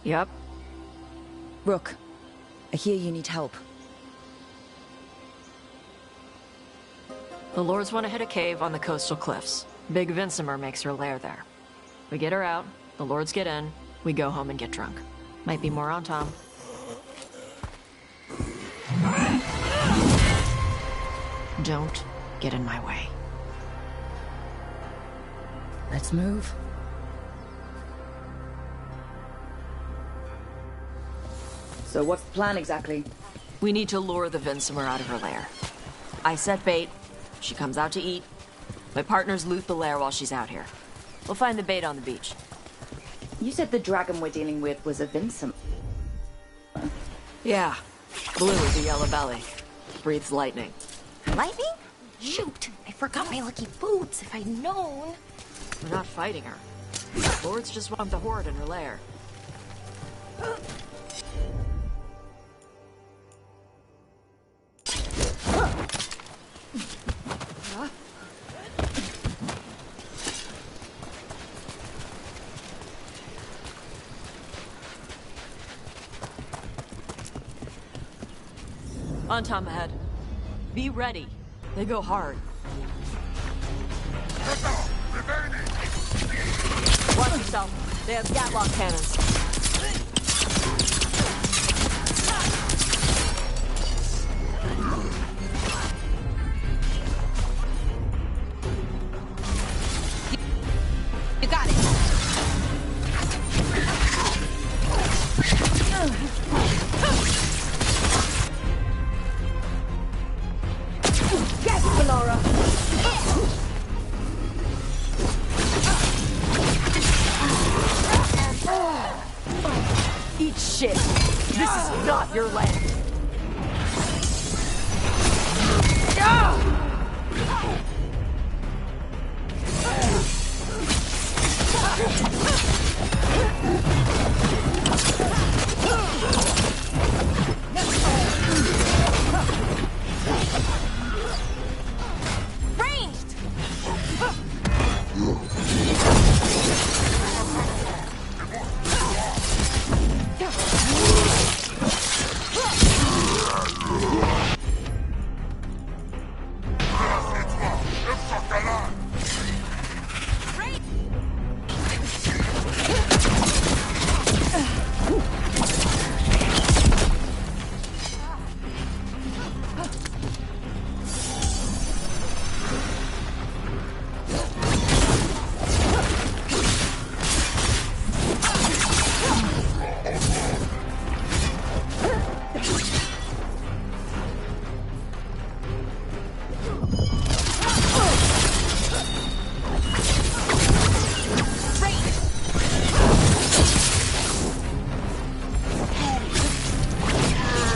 Yep. Rook, I hear you need help. The Lords want to hit a cave on the coastal cliffs. Big Vinsimer makes her lair there. We get her out, the Lords get in, we go home and get drunk. Might be more on Tom. Don't get in my way. Let's move. So what's the plan exactly? We need to lure the Vinsimer out of her lair. I set bait, she comes out to eat. My partners loot the lair while she's out here. We'll find the bait on the beach. You said the dragon we're dealing with was a Vinsimer. Yeah. Blue is a yellow belly. Breathes lightning. Lightning? Shoot, I forgot my lucky boots. If I'd known. We're not fighting her. Lords just want the horde in her lair. On Tom ahead. Be ready. They go hard. Watch yourself. They have Gatlock cannons. You got it. Yes, Valora! Eat shit. This is not your land. Ranged!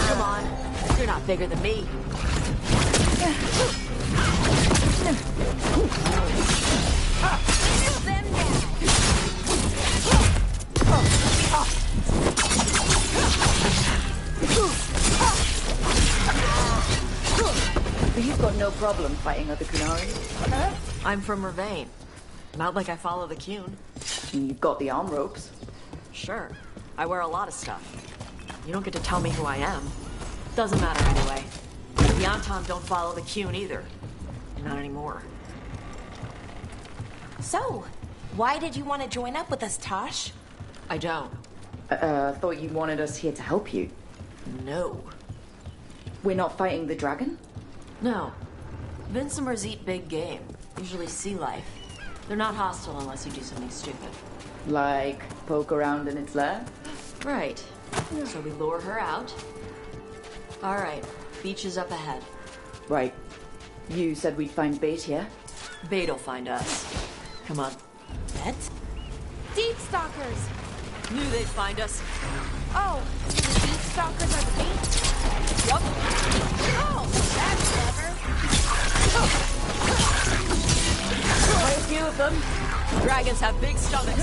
Come on. You're not bigger than me. But you've got no problem fighting other Qunari. I'm from Mervain. Not like I follow the Qun. You've got the arm ropes. Sure. I wear a lot of stuff. You don't get to tell me who I am. Doesn't matter anyway. The Antom don't follow the Qun either. Not anymore. So, why did you want to join up with us, Tosh? I don't. Thought you wanted us here to help you. No. We're not fighting the dragon? No. Vinsimers eat big game. Usually sea life. They're not hostile unless you do something stupid. Like poke around in its lair? Right. So we lure her out. Alright. Beach is up ahead. Right. You said we'd find bait here? Bait'll find us. Come on. Bet? Deep stalkers! Knew they'd find us. Oh, the deep stalkers are the bait? Yup. Oh, that's clever. Quite a few of them. Dragons have big stomachs.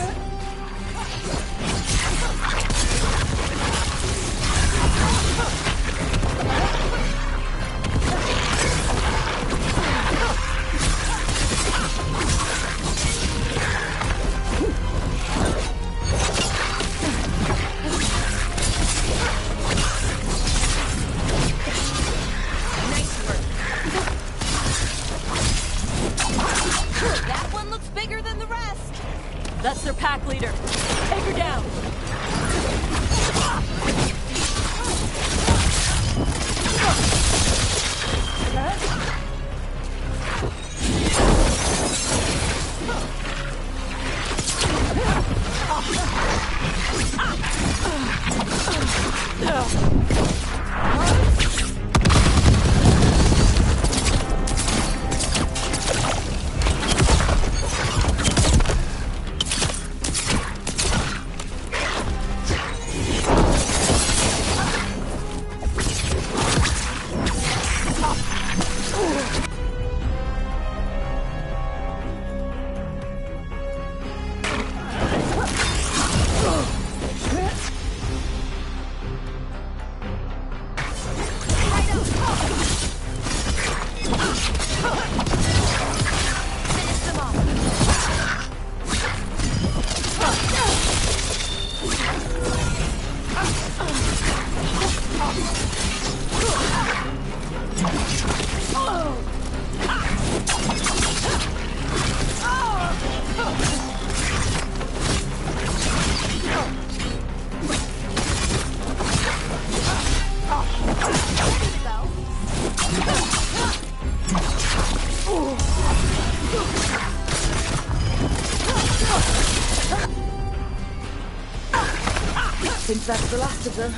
Think that's the last of them.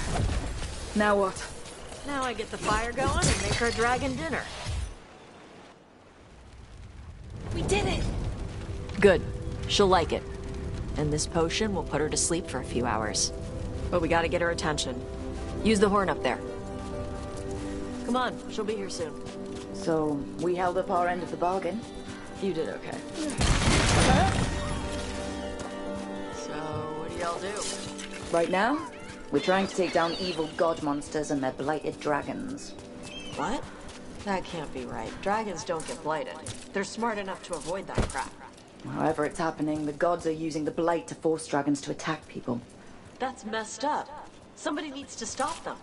Now what? Now I get the fire going and make our dragon dinner. We did it! Good. She'll like it. And this potion will put her to sleep for a few hours. But we gotta get her attention. Use the horn up there. Come on, she'll be here soon. So, we held up our end of the bargain. You did okay. So, what do y'all do? Right now, we're trying to take down evil god monsters and their blighted dragons. What? That can't be right. Dragons don't get blighted. They're smart enough to avoid that crap. However it's happening, the gods are using the blight to force dragons to attack people. That's messed up. Somebody needs to stop them.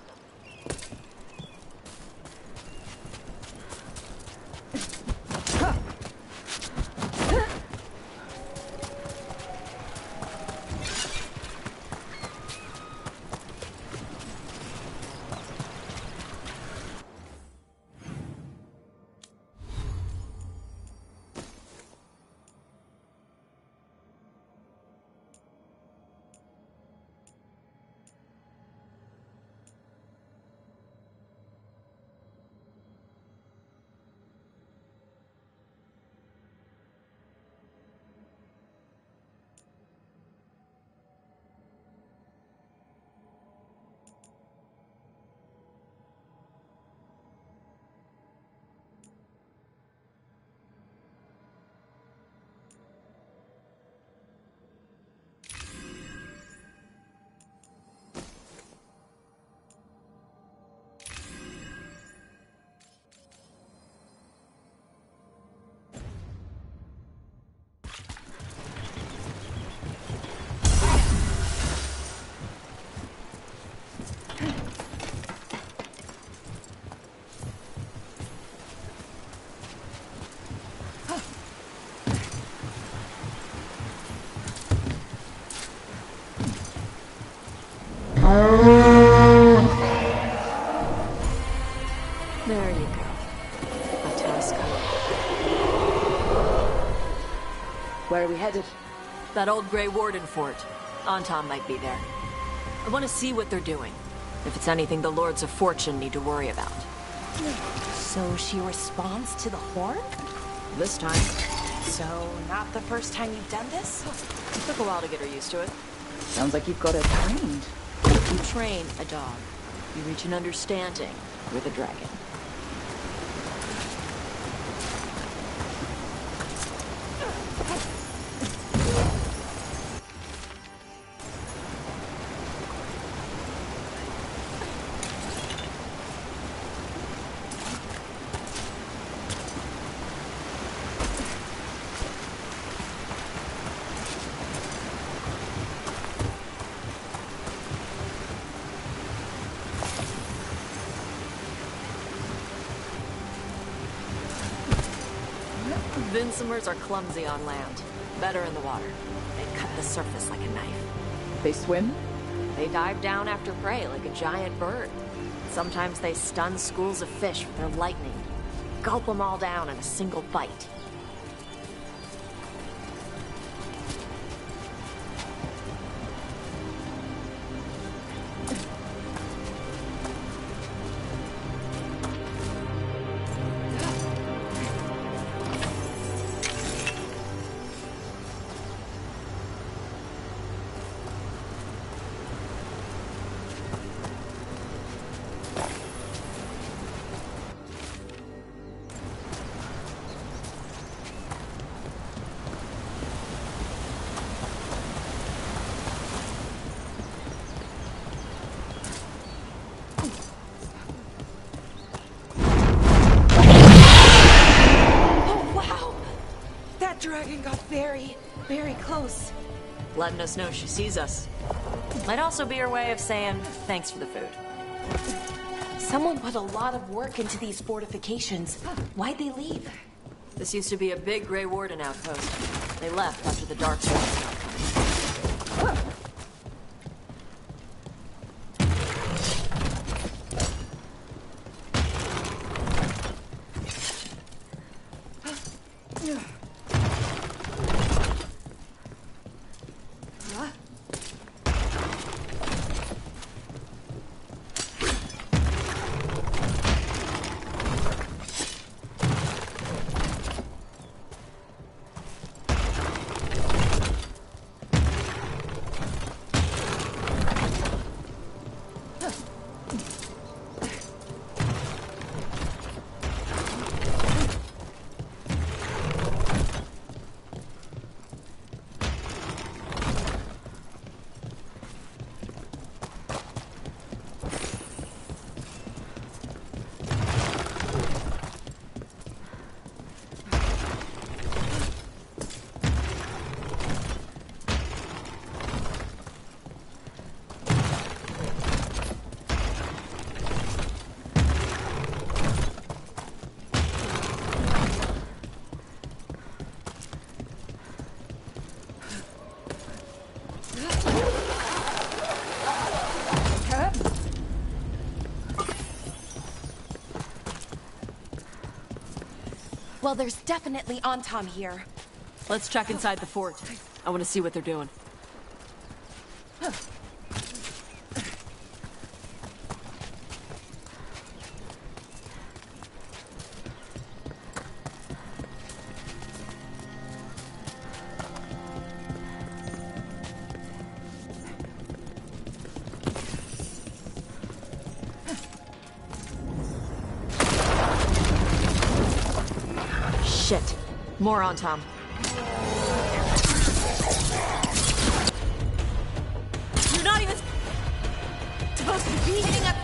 There you go. A telescope. Where are we headed? That old Grey Warden fort. Anton might be there. I want to see what they're doing. If it's anything the Lords of Fortune need to worry about. So she responds to the horn? This time. So, not the first time you've done this? It took a while to get her used to it. Sounds like you've got her trained. If you train a dog, you reach an understanding with a dragon. Vinsomers are clumsy on land, better in the water. They cut the surface like a knife. They swim? They dive down after prey like a giant bird. Sometimes they stun schools of fish with their lightning. Gulp them all down in a single bite. very, very close. Letting us know she sees us. Might also be her way of saying thanks for the food. Someone put a lot of work into these fortifications. Why'd they leave? This used to be a big Grey Warden outpost. They left after the Dark Souls. Well, there's definitely Antom here. Let's check inside the fort. I want to see what they're doing. Shit. More on Tom. You're not even supposed to be hitting up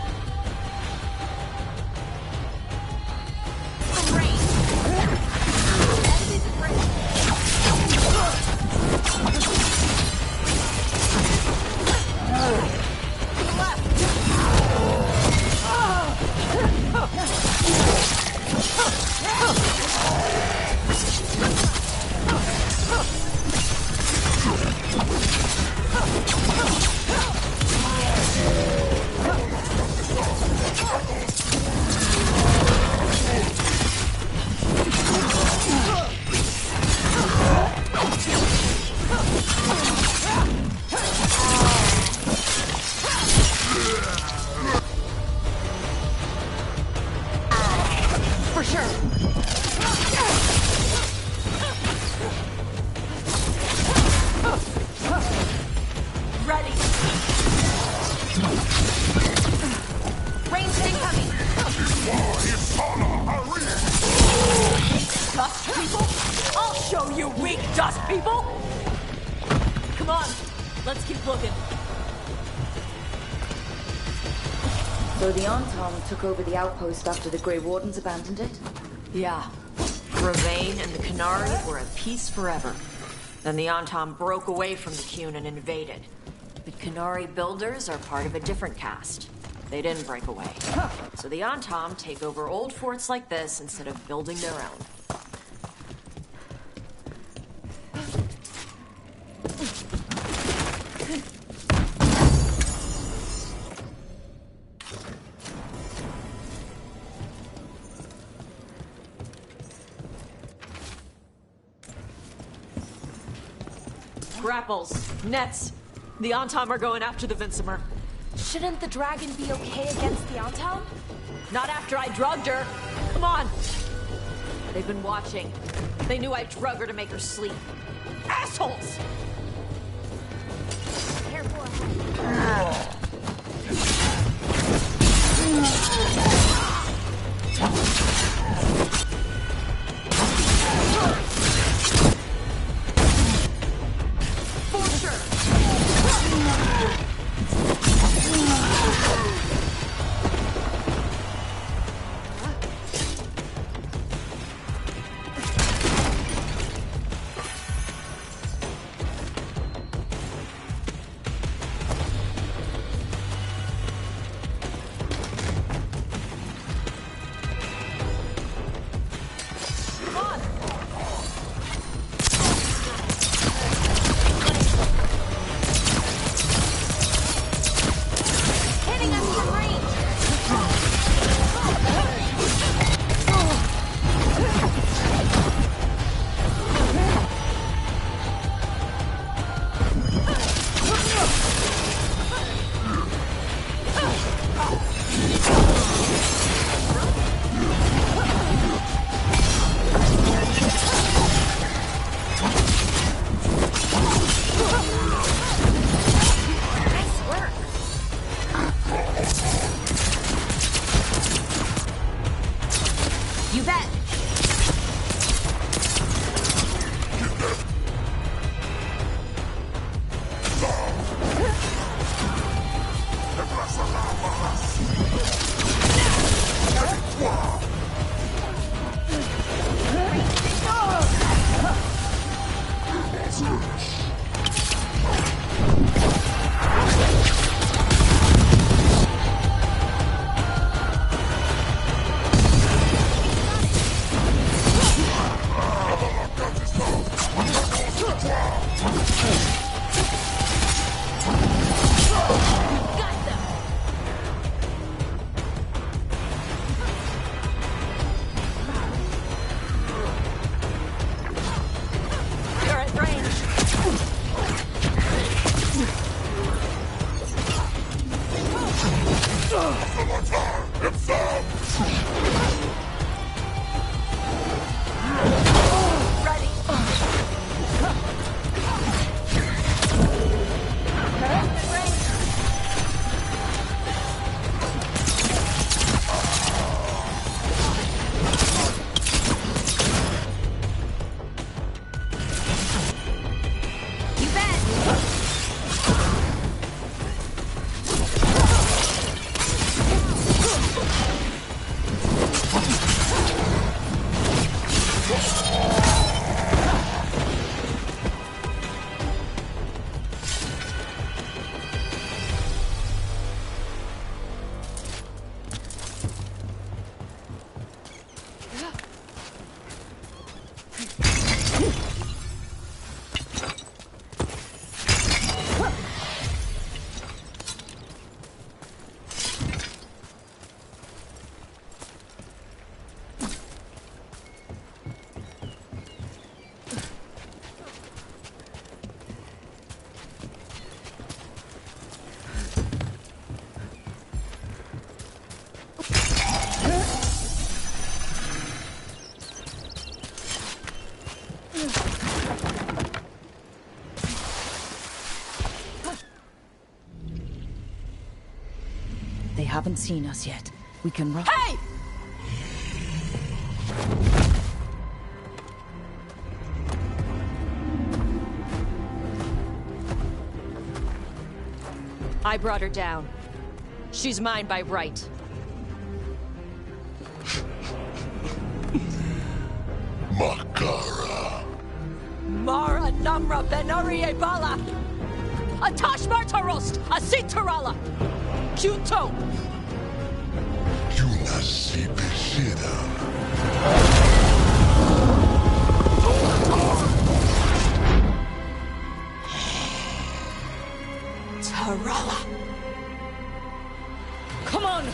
from range. For sure. Ready. Range incoming. Dust people? I'll show you weak dust people. Come on, let's keep looking. So the Antom took over the outpost after the Grey Wardens abandoned it? Yeah. Ravain and the Qunari were at peace forever. Then the Antom broke away from the Qun and invaded. But Qunari builders are part of a different caste. They didn't break away. So the Antom take over old forts like this instead of building their own. Grapples, nets. The Antom are going after the Vinsimer. Shouldn't the dragon be okay against the Antom? Not after I drugged her. Come on. They've been watching. They knew I drug her to make her sleep. Assholes! Careful. You bet. They haven't seen us yet. We can run. Hey! I brought her down. She's mine by right. Makara. Mara Namra Benari Bala. Atash Martarost, Asitarala. Junto. Yunasi Beshida. Tarala. Come on!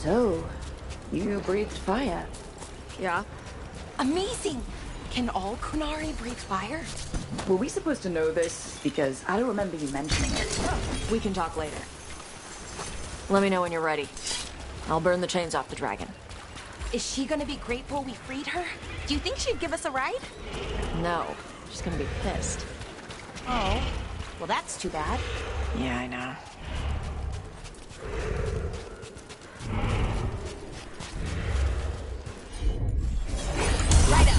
So, you breathed fire. Yeah. Amazing! Can all Qunari breathe fire? Were we supposed to know this? Because I don't remember you mentioning it. We can talk later. Let me know when you're ready. I'll burn the chains off the dragon. Is she gonna be grateful we freed her? Do you think she'd give us a ride? No, she's gonna be pissed. Oh, well that's too bad. Yeah, I know. Righto.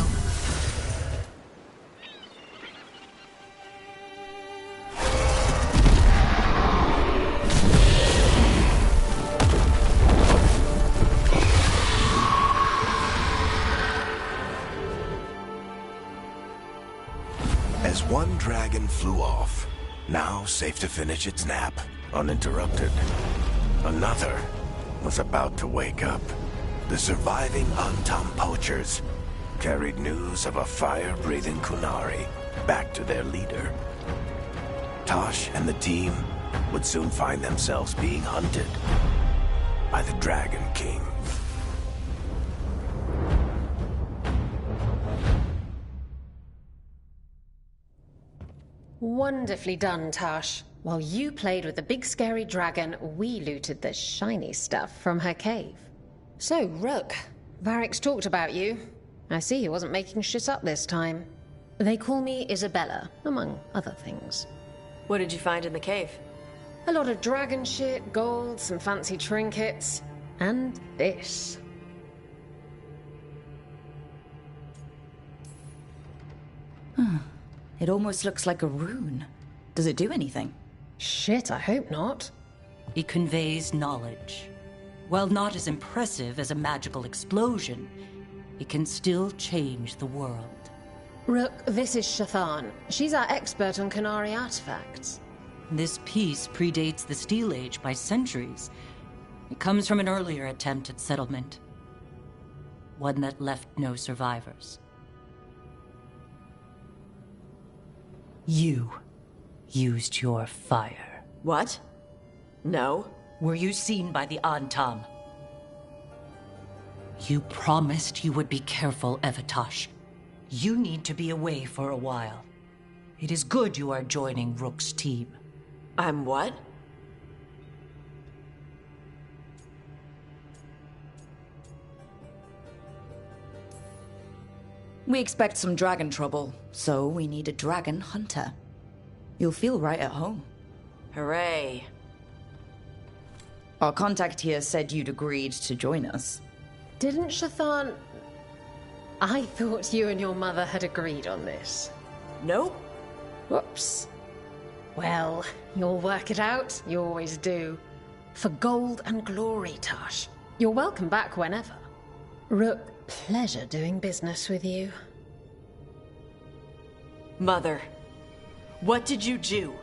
As one dragon flew off, now safe to finish its nap, uninterrupted, another was about to wake up. The surviving Antam poachers carried news of a fire-breathing Qunari back to their leader. Tosh and the team would soon find themselves being hunted by the Dragon King. Wonderfully done, Tosh. While you played with the big scary dragon, we looted the shiny stuff from her cave. So, Rook, Varric's talked about you. I see he wasn't making shit up this time. They call me Isabella, among other things. What did you find in the cave? A lot of dragon shit, gold, some fancy trinkets, and this. It almost looks like a rune. Does it do anything? Shit, I hope not. It conveys knowledge. While not as impressive as a magical explosion, it can still change the world. Rook, this is Shathan. She's our expert on Qunari artifacts. This piece predates the Steel Age by centuries. It comes from an earlier attempt at settlement. One that left no survivors. You used your fire. What? No. Were you seen by the Antam? You promised you would be careful, Evatosh. You need to be away for a while. It is good you are joining Rook's team. I'm what? We expect some dragon trouble, so we need a dragon hunter. You'll feel right at home. Hooray. Our contact here said you'd agreed to join us. Didn't Shathan... I thought you and your mother had agreed on this. Nope. Whoops. Well, you'll work it out. You always do. For gold and glory, Tosh. You're welcome back whenever. Rook, pleasure doing business with you. Mother, what did you do?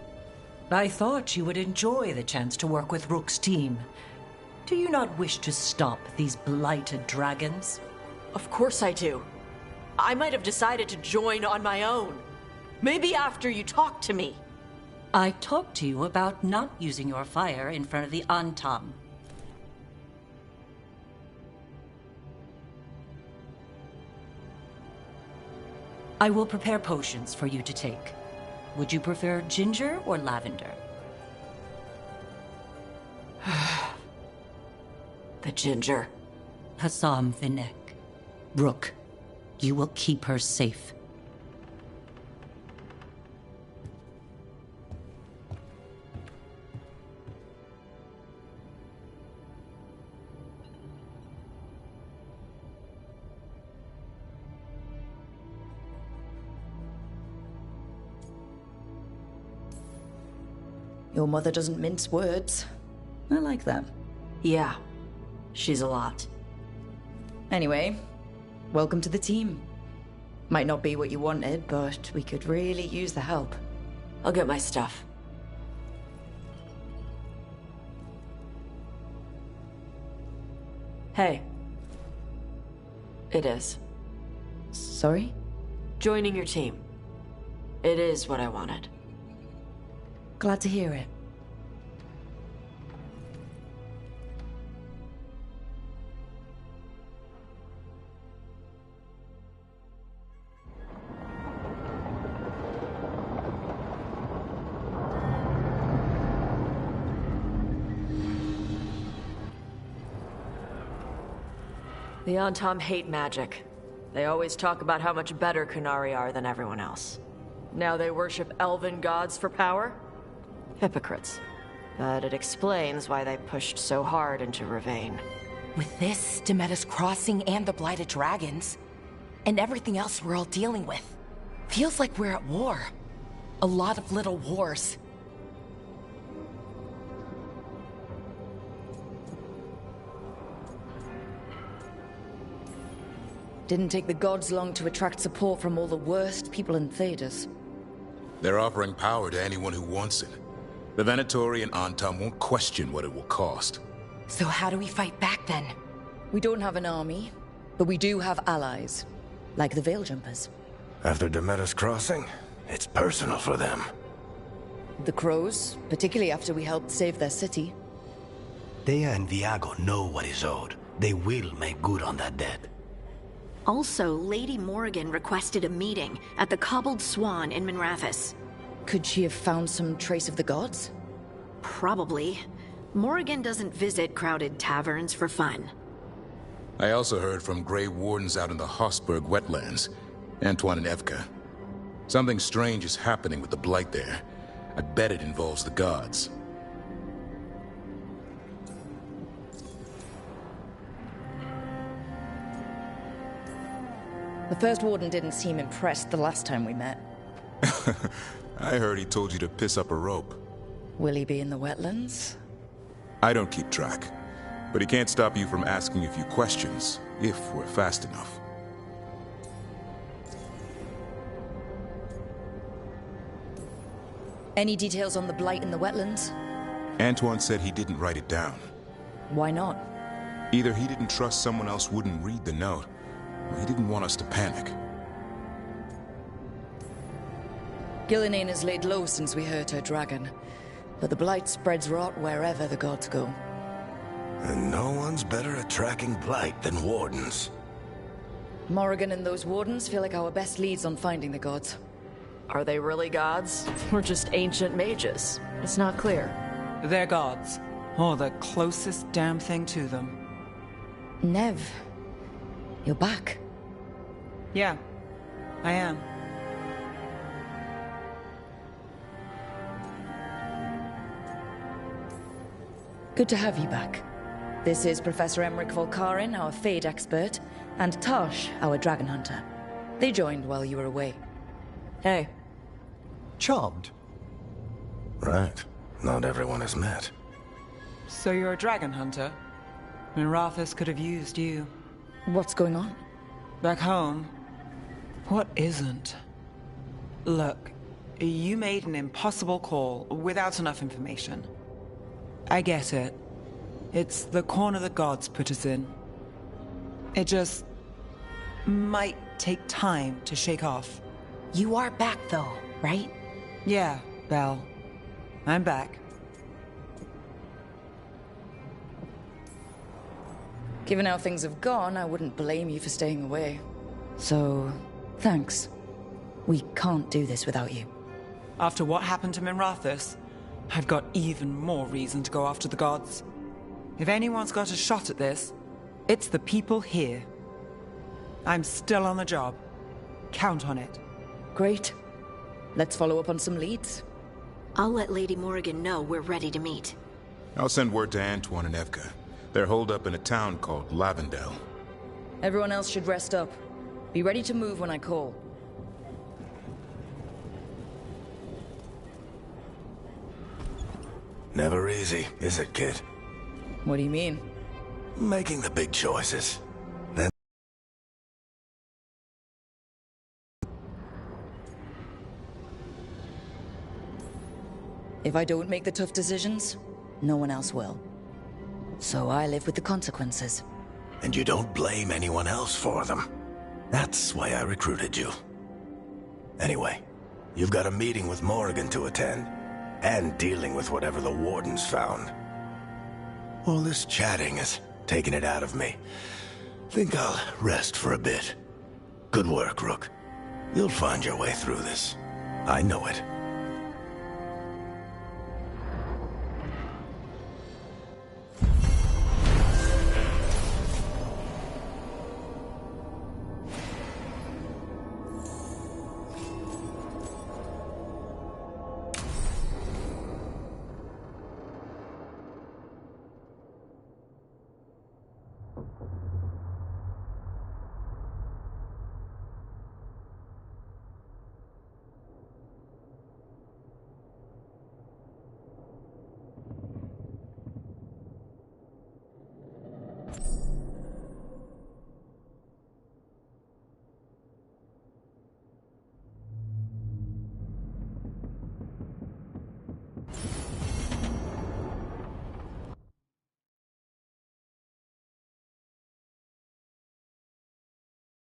I thought you would enjoy the chance to work with Rook's team. Do you not wish to stop these blighted dragons? Of course I do. I might have decided to join on my own. Maybe after you talked to me. I talked to you about not using your fire in front of the Antam. I will prepare potions for you to take. Would you prefer ginger or lavender? The ginger. Hassam Vinek. Rook, you will keep her safe. Your mother doesn't mince words. I like that. Yeah, she's a lot. Anyway, welcome to the team. Might not be what you wanted, but we could really use the help. I'll get my stuff. Hey. It is. Sorry? Joining your team. It is what I wanted. Glad to hear it. The Antom hate magic. They always talk about how much better Qunari are than everyone else. Now they worship elven gods for power? Hypocrites. But it explains why they pushed so hard into Rivain. With this, Demeter's Crossing and the Blighted Dragons, and everything else we're all dealing with, feels like we're at war. A lot of little wars. Didn't take the gods long to attract support from all the worst people in Thedas. They're offering power to anyone who wants it. The Venatori and Antom won't question what it will cost. So how do we fight back then? We don't have an army, but we do have allies. Like the Veil Jumpers. After Demeter's Crossing, it's personal for them. The Crows, particularly after we helped save their city. Thea and Viago know what is owed. They will make good on that debt. Also, Lady Morrigan requested a meeting at the Cobbled Swan in Minrathous. Could she have found some trace of the gods? Probably. Morrigan doesn't visit crowded taverns for fun. I also heard from Grey Wardens out in the Hossberg wetlands, Antoine and Evka. Something strange is happening with the Blight there. I bet it involves the gods. The First Warden didn't seem impressed the last time we met. I heard he told you to piss up a rope. Will he be in the wetlands? I don't keep track, but he can't stop you from asking a few questions, if we're fast enough. Any details on the Blight in the wetlands? Antoine said he didn't write it down. Why not? Either he didn't trust someone else wouldn't read the note, or he didn't want us to panic. Gillinane has laid low since we hurt her dragon, but the Blight spreads rot wherever the gods go. And no one's better at tracking Blight than Wardens. Morrigan and those Wardens feel like our best leads on finding the gods. Are they really gods? Or just ancient mages? It's not clear. They're gods. Or the closest damn thing to them. Nev, you're back. Yeah, I am. Good to have you back. This is Professor Emmerich Volkarin, our Fade expert, and Tosh, our Dragon Hunter. They joined while you were away. Hey. Charmed. Right. Not everyone has met. So you're a dragon hunter? Minrathous could have used you. What's going on? Back home, what isn't? Look, you made an impossible call without enough information. I get it. It's the corner the gods put us in. It just might take time to shake off. You are back though, right? Yeah, Belle. I'm back. Given how things have gone, I wouldn't blame you for staying away. So, thanks. We can't do this without you. After what happened to Minrathous, I've got even more reason to go after the gods. If anyone's got a shot at this, it's the people here. I'm still on the job. Count on it. Great. Let's follow up on some leads. I'll let Lady Morrigan know we're ready to meet. I'll send word to Antoine and Evka. They're holed up in a town called Lavendel. Everyone else should rest up. Be ready to move when I call. Never easy, is it, kid? What do you mean? Making the big choices. Then if I don't make the tough decisions, no one else will. So I live with the consequences. And you don't blame anyone else for them. That's why I recruited you. Anyway, you've got a meeting with Morrigan to attend, and dealing with whatever the Wardens found. All this chatting has taken it out of me. Think I'll rest for a bit. Good work, Rook. You'll find your way through this. I know it.